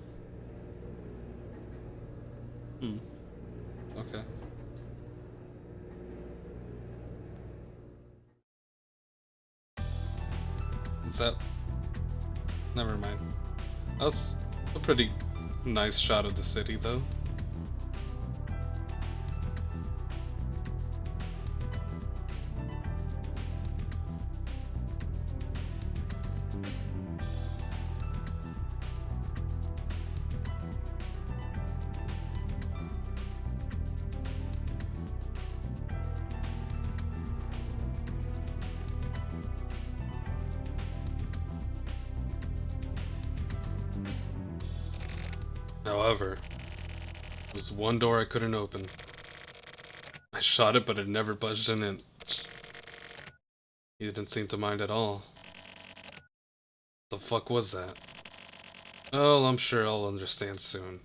Hmm. Okay. Is that... Never mind. That's a pretty nice shot of the city, though. However, there was one door I couldn't open. I shot it, but it never budged an inch. He didn't seem to mind at all. The fuck was that? Oh, I'm sure I'll understand soon.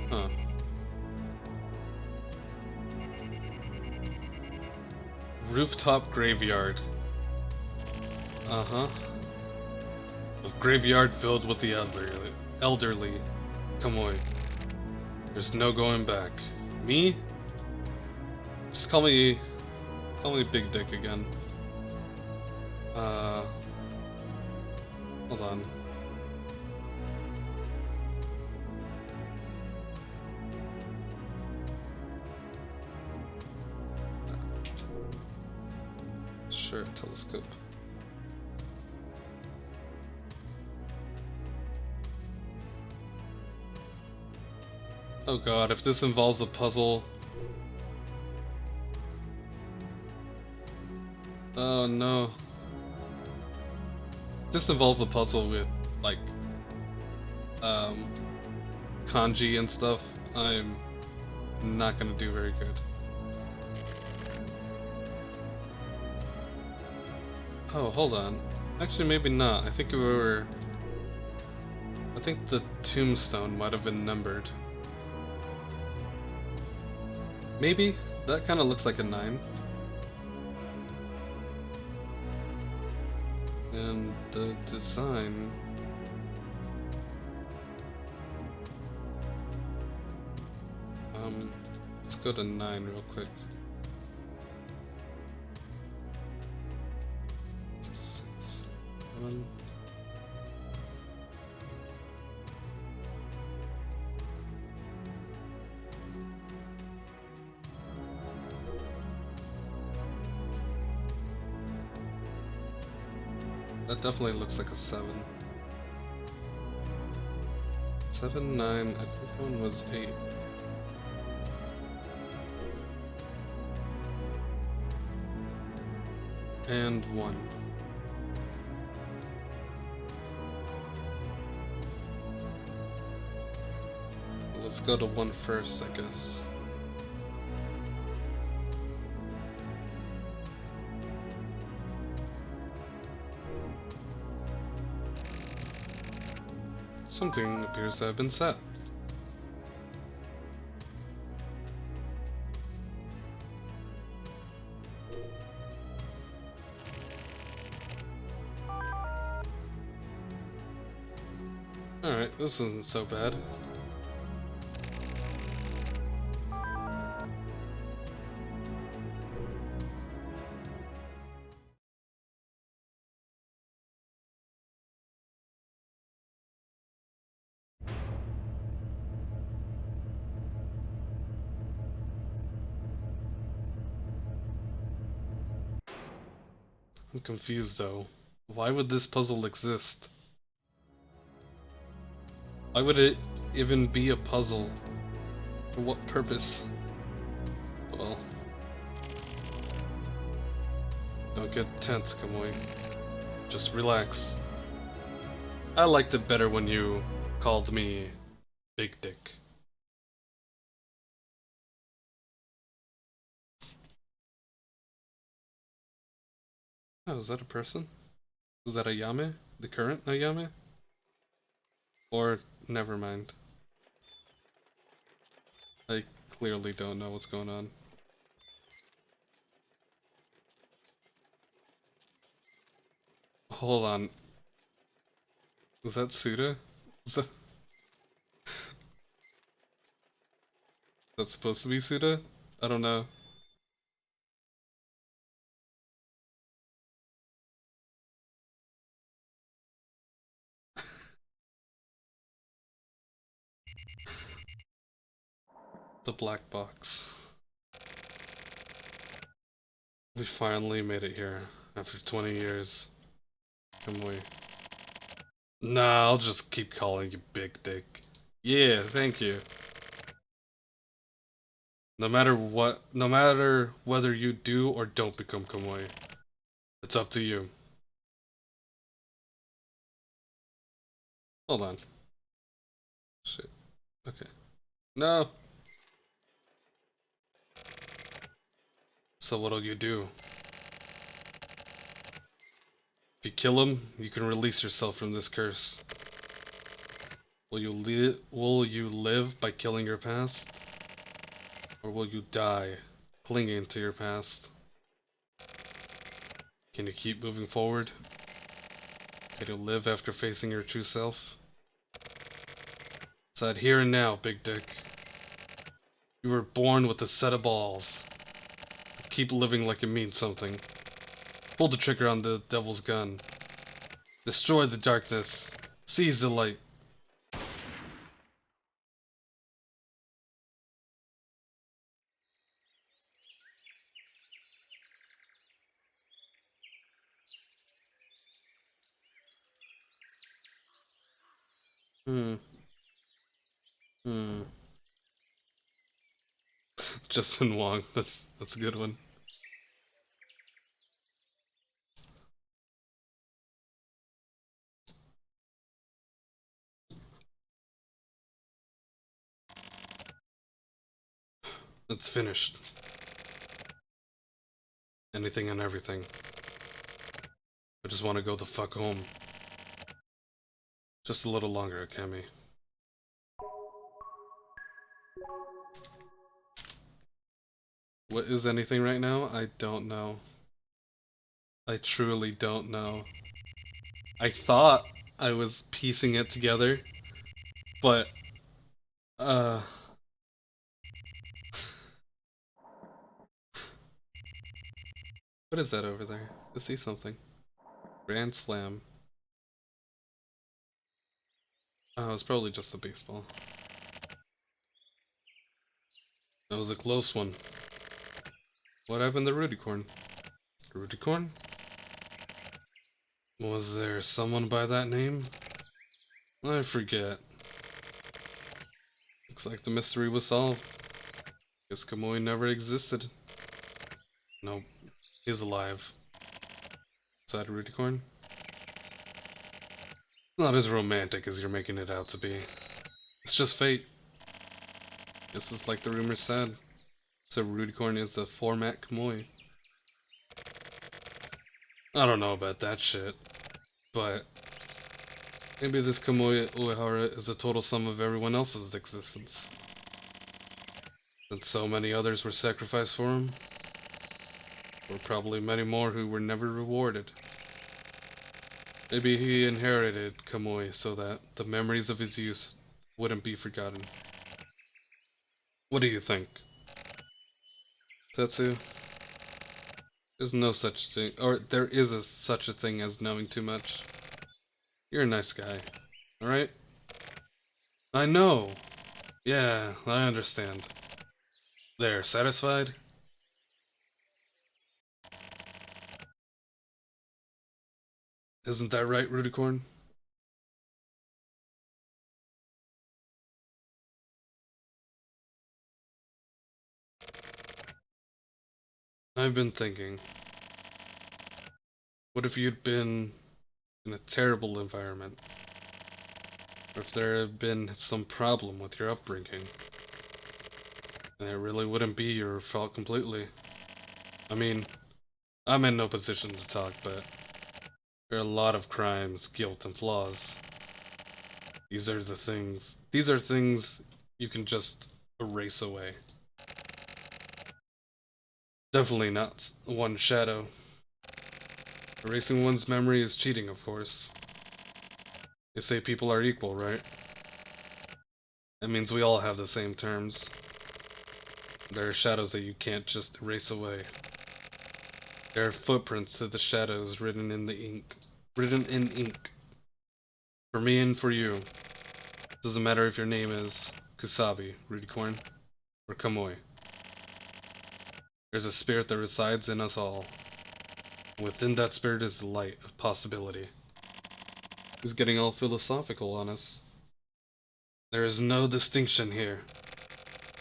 Huh. Rooftop graveyard. Uh-huh. A graveyard filled with the elderly. Kamui. There's no going back. Me? Just call me Big Dick again. Hold on. Sure, telescope. Oh god, if this involves a puzzle... Oh no. This involves a puzzle with, like, kanji and stuff. I'm not gonna do very good. Oh, hold on. Actually, maybe not. I think the tombstone might have been numbered. Maybe? That kind of looks like a 9. And the design... let's go to 9 real quick. 6, 7... That definitely looks like a 7. 7, 9, I think one was 8. And 1. Let's go to 1 first, I guess. Something appears to have been set. Alright, this isn't so bad. I'm confused though. Why would this puzzle exist? Why would it even be a puzzle? For what purpose? Well... Don't get tense, Kamui. Just relax. I liked it better when you called me Big Dick. Oh, is that a person? Is that Ayame? The current Ayame? Or, never mind. I clearly don't know what's going on. Hold on. Was that Suda? Is that supposed to be Suda? I don't know. The black box. We finally made it here after 20 years. Can we? Nah, I'll just keep calling you Big Dick. Yeah, thank you. No matter what, no matter whether you do or don't become Kamui, it's up to you. Hold on. Shit. Okay. No. So what'll you do? If you kill him, you can release yourself from this curse. Will you live by killing your past? Or will you die clinging to your past? Can you keep moving forward? Can you live after facing your true self? Decide here and now, Big Dick. You were born with a set of balls. Keep living like it means something. Pull the trigger on the devil's gun. Destroy the darkness. Seize the light. Hmm. Hmm. Justin Wong. That's a good one. It's finished. Anything and everything. I just want to go the fuck home. Just a little longer, Akemi. What is anything right now? I don't know. I truly don't know. I thought I was piecing it together, but, uh... what is that over there? I see something. Grand Slam. Oh, it's probably just a baseball. That was a close one. What happened to Rudicorn? Rudicorn? Was there someone by that name? I forget. Looks like the mystery was solved. Guess Kamui never existed. Nope. He's alive. Is that Rudicorn? Not as romantic as you're making it out to be. It's just fate. This is like the rumors said. So Rudicorn is the format Kamui. I don't know about that shit, but maybe this Kamui Uehara is the total sum of everyone else's existence. Since so many others were sacrificed for him, there were probably many more who were never rewarded. Maybe he inherited Kamui so that the memories of his youth wouldn't be forgotten. What do you think? Tetsu? There's no such thing, or there is such a thing as knowing too much. You're a nice guy, alright? I know! Yeah, I understand. There, satisfied? Isn't that right, Rudicorn? I've been thinking, what if you'd been in a terrible environment? Or if there had been some problem with your upbringing? And it really wouldn't be your fault completely. I mean, I'm in no position to talk, but there are a lot of crimes, guilt, and flaws. These are things you can just erase away. Definitely not one shadow. Erasing one's memory is cheating, of course. They say people are equal, right? That means we all have the same terms. There are shadows that you can't just erase away. There are footprints to the shadows written in the ink. Written in ink. For me and for you. Doesn't matter if your name is Kusabi, Rudicorn, or Kamui. There's a spirit that resides in us all. Within that spirit is the light of possibility. He's getting all philosophical on us. There is no distinction here.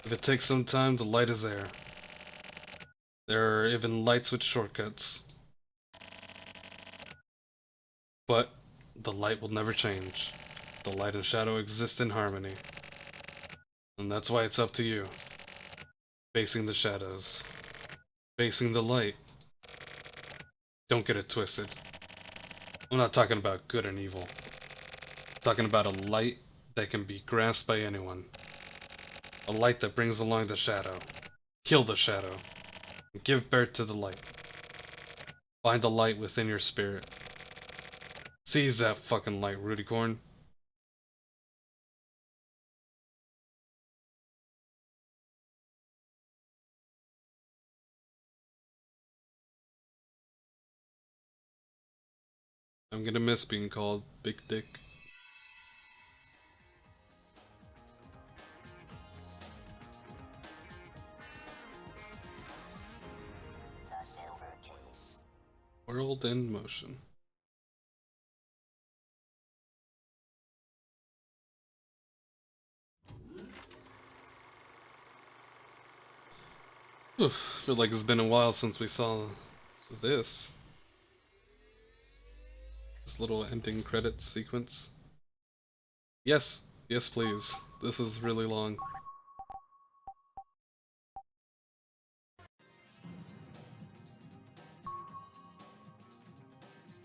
If it takes some time, the light is there. There are even lights with shortcuts. But the light will never change. The light and shadow exist in harmony. And that's why it's up to you. Facing the shadows. Facing the light. Don't get it twisted. I'm not talking about good and evil. I'm talking about a light that can be grasped by anyone. A light that brings along the shadow. Kill the shadow. And give birth to the light. Find the light within your spirit. Seize that fucking light, Rudicorn. I'm gonna miss being called Big Dick. World in motion. Oof, feel like it's been a while since we saw this. This little ending credits sequence. Yes, yes please. This is really long.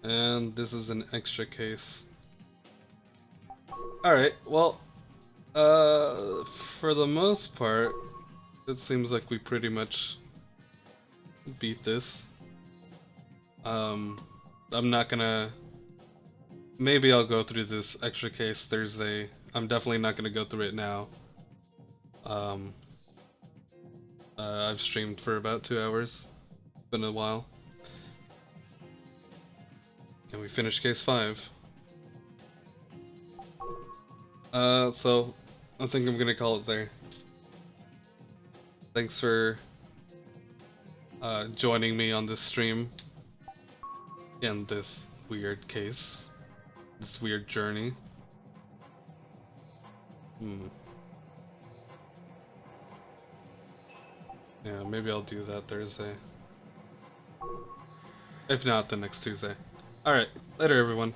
And this is an extra case. Alright, well, for the most part, it seems like we pretty much beat this. I'm not gonna... Maybe I'll go through this extra case Thursday. I'm definitely not gonna go through it now. Um, I've streamed for about 2 hours. It's been a while. And we finished case 5. So I think I'm gonna call it there. Thanks for joining me on this stream in this weird case, this weird journey. Yeah, maybe I'll do that Thursday. If not, the next Tuesday. Alright, later everyone.